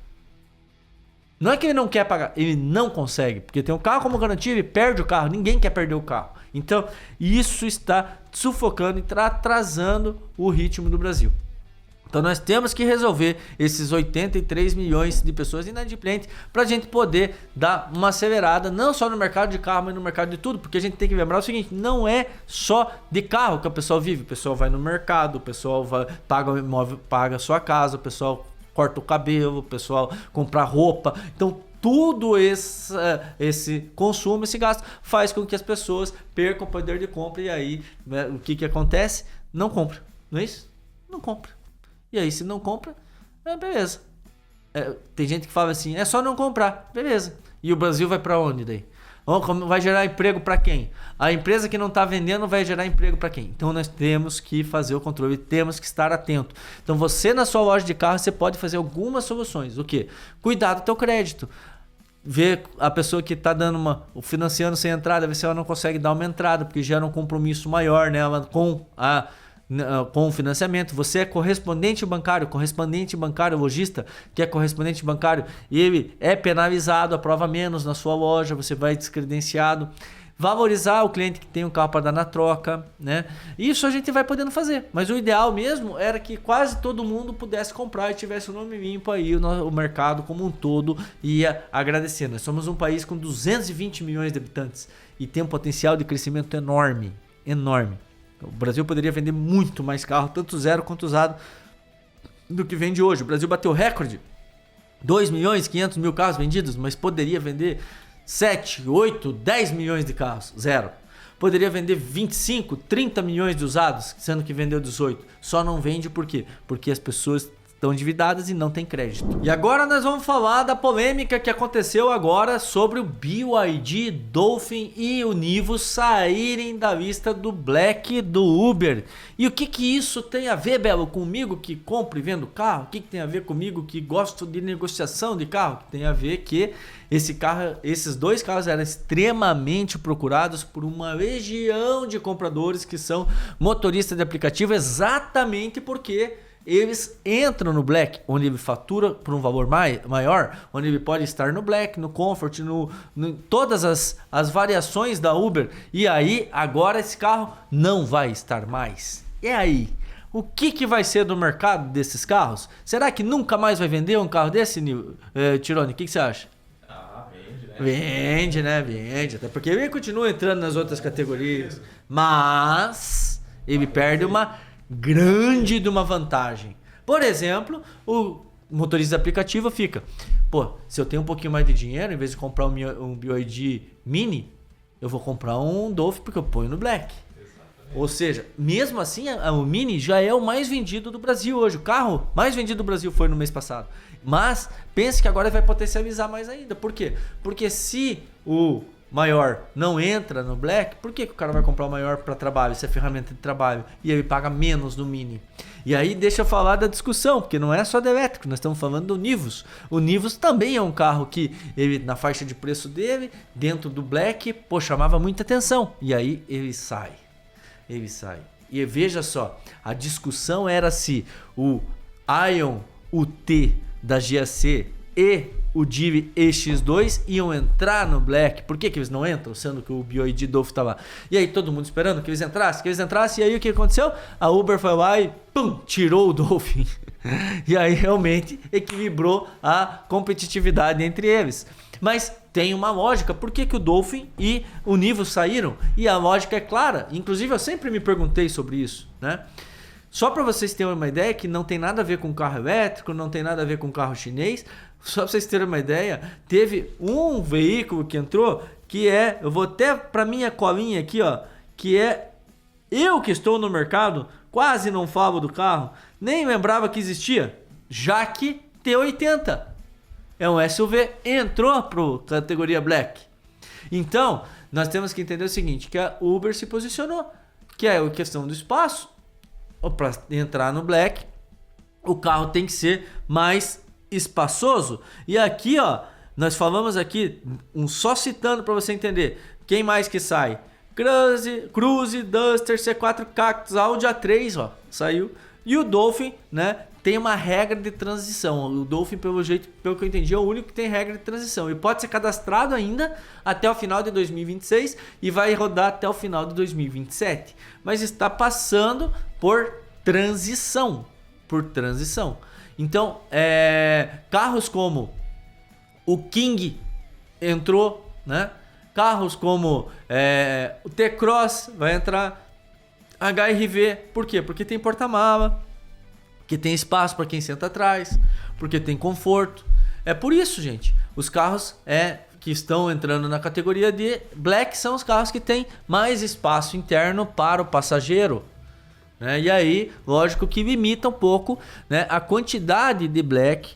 Não é que ele não quer pagar, ele não consegue. Porque tem um carro como garantia, ele perde o carro. Ninguém quer perder o carro. Então, isso está sufocando e atrasando o ritmo do Brasil. Então nós temos que resolver esses 83 milhões de pessoas inadimplentes para a gente poder dar uma acelerada, não só no mercado de carro, mas no mercado de tudo. Porque a gente tem que lembrar o seguinte: não é só de carro que o pessoal vive. O pessoal vai no mercado, o pessoal paga o imóvel, paga a sua casa, o pessoal corta o cabelo, o pessoal compra roupa. Então tudo esse consumo, esse gasto faz com que as pessoas percam o poder de compra. E aí, né, o que acontece? Não compra, não é isso? Não compra. E aí, se não compra, beleza. Tem gente que fala assim, é só não comprar, beleza. E o Brasil vai para onde daí? Vai gerar emprego para quem? A empresa que não está vendendo vai gerar emprego para quem? Então nós temos que fazer o controle, temos que estar atento. Então você na sua loja de carro, você pode fazer algumas soluções. O quê? Cuidar do teu crédito. Ver a pessoa que está dando financiando sem entrada, ver se ela não consegue dar uma entrada, porque gera um compromisso maior nela com o financiamento. Você é correspondente bancário lojista, que é correspondente bancário, ele é penalizado, aprova menos na sua loja, você vai descredenciado. Valorizar o cliente que tem um carro para dar na troca, né? Isso a gente vai podendo fazer, mas o ideal mesmo era que quase todo mundo pudesse comprar e tivesse o nome limpo aí, o mercado como um todo ia agradecer. Nós somos um país com 220 milhões de habitantes e tem um potencial de crescimento enorme. O Brasil poderia vender muito mais carro, tanto zero quanto usado, do que vende hoje. O Brasil bateu recorde, 2 milhões e 500 mil carros vendidos, mas poderia vender 7, 8, 10 milhões de carros, zero. Poderia vender 25, 30 milhões de usados, sendo que vendeu 18. Só não vende por quê? Porque as pessoas estão endividadas e não tem crédito. E agora nós vamos falar da polêmica que aconteceu agora sobre o BYD, Dolphin e o Nivus saírem da lista do Black do Uber. E o que isso tem a ver, Belo, comigo que compro e vendo carro? O que tem a ver comigo que gosto de negociação de carro? Tem a ver que esses dois carros eram extremamente procurados por uma legião de compradores que são motoristas de aplicativo, exatamente porque eles entram no Black, onde ele fatura por um valor maior, onde ele pode estar no Black, no Comfort, no todas as variações da Uber. E aí, agora esse carro não vai estar mais. E aí? O que vai ser do mercado desses carros? Será que nunca mais vai vender um carro desse, Tirone? O que você acha? Vende, né? Vende. Até porque ele continua entrando nas outras categorias. Mas ele perde uma grande de uma vantagem. Por exemplo, o motorista de aplicativo fica, se eu tenho um pouquinho mais de dinheiro, em vez de comprar um BYD Mini, eu vou comprar um Dolphin porque eu ponho no Black. Exatamente. Ou seja, mesmo assim, o Mini já é o mais vendido do Brasil hoje. O carro mais vendido do Brasil foi no mês passado. Mas pense que agora vai potencializar mais ainda. Por quê? Porque se o maior não entra no Black, por que o cara vai comprar o maior para trabalho, se é ferramenta de trabalho, e ele paga menos no Mini? E aí deixa eu falar da discussão, porque não é só do elétrico, nós estamos falando do Nivus. O Nivus também é um carro que ele, na faixa de preço dele, dentro do Black, chamava muita atenção. E aí ele sai. E veja só, a discussão era se o Ion UT da GAC e o Divi EX2 iam entrar no Black. Por que eles não entram, sendo que o BYD Dolphin tá lá? E aí todo mundo esperando que eles entrassem, e aí o que aconteceu? A Uber foi lá e tirou o Dolphin. E aí realmente equilibrou a competitividade entre eles. Mas tem uma lógica, por que o Dolphin e o Nivus saíram? E a lógica é clara, inclusive eu sempre me perguntei sobre isso, né? Só para vocês terem uma ideia que não tem nada a ver com carro elétrico, não tem nada a ver com carro chinês. Só para vocês terem uma ideia, teve um veículo que entrou que eu vou até para minha colinha aqui, que é eu que estou no mercado, quase não falo do carro, nem lembrava que existia, Jaque T80. É um SUV, entrou para categoria Black. Então, nós temos que entender o seguinte, que a Uber se posicionou, que é a questão do espaço. Para entrar no Black, o carro tem que ser mais espaçoso. E aqui, nós falamos aqui, só citando para você entender, quem mais que sai? Cruze, Duster, C4 Cactus, Audi A3, saiu. E o Dolphin, né, tem uma regra de transição. O Dolphin, pelo que eu entendi, é o único que tem regra de transição. E pode ser cadastrado ainda até o final de 2026 e vai rodar até o final de 2027. Mas está passando por transição. Então, carros como o King entrou, né? Carros como o T-Cross vai entrar, HR-V, por quê? Porque tem porta-mala, porque tem espaço para quem senta atrás, porque tem conforto. É por isso, gente, os carros que estão entrando na categoria de Black são os carros que têm mais espaço interno para o passageiro, né? E aí, lógico que limita um pouco, né, a quantidade de Black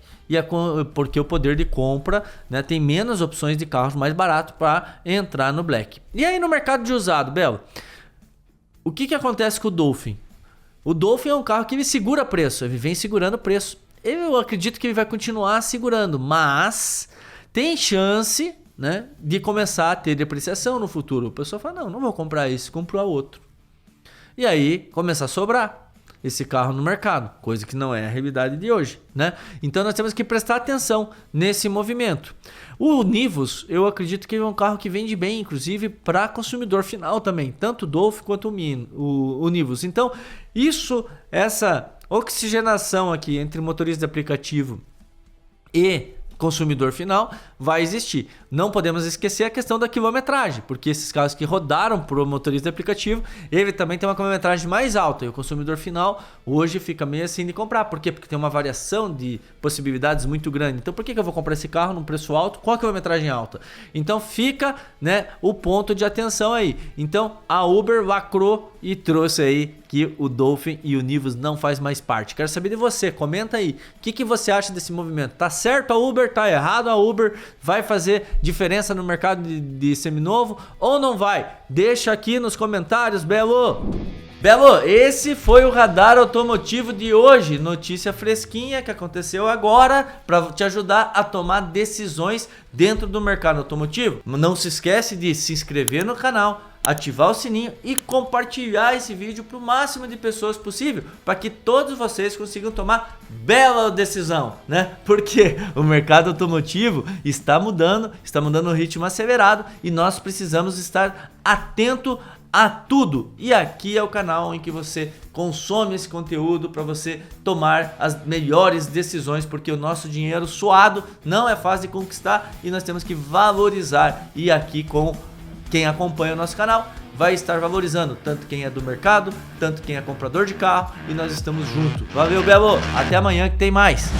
porque o poder de compra, né, tem menos opções de carros mais baratos para entrar no Black. E aí no mercado de usado, Belo, o que acontece com o Dolphin? O Dolphin é um carro que ele segura preço, ele vem segurando preço. Eu acredito que ele vai continuar segurando, mas tem chance, né, de começar a ter depreciação no futuro. O pessoal fala, não vou comprar esse, compro a outro. E aí começar a sobrar esse carro no mercado, coisa que não é a realidade de hoje, né? Então nós temos que prestar atenção nesse movimento. O Nivus, eu acredito que é um carro que vende bem, inclusive para consumidor final também, tanto o Dolphin quanto o Nivus. Então essa oxigenação aqui entre motorista de aplicativo e consumidor final vai existir. Não podemos esquecer a questão da quilometragem, porque esses carros que rodaram por um motorista de aplicativo, ele também tem uma quilometragem mais alta e o consumidor final hoje fica meio assim de comprar. Por quê? Porque tem uma variação de possibilidades muito grande. Então por que eu vou comprar esse carro num preço alto com a quilometragem alta? Então fica, né, o ponto de atenção aí. Então a Uber lacrou e trouxe aí que o Dolphin e o Nivus não faz mais parte. Quero saber de você, comenta aí. O que você acha desse movimento? Tá certo a Uber? Tá errado a Uber? Vai fazer diferença no mercado de seminovo ou não vai? Deixa aqui nos comentários, Belo! Belo, esse foi o Radar Automotivo de hoje. Notícia fresquinha que aconteceu agora para te ajudar a tomar decisões dentro do mercado automotivo. Não se esquece de se inscrever no canal, ativar o sininho e compartilhar esse vídeo para o máximo de pessoas possível, para que todos vocês consigam tomar bela decisão, né? Porque o mercado automotivo está mudando no ritmo acelerado e nós precisamos estar atento a tudo. E aqui é o canal em que você consome esse conteúdo para você tomar as melhores decisões, porque o nosso dinheiro suado não é fácil de conquistar e nós temos que valorizar. E aqui com quem acompanha o nosso canal vai estar valorizando, tanto quem é do mercado, tanto quem é comprador de carro, e nós estamos juntos. Valeu, Belo! Até amanhã que tem mais!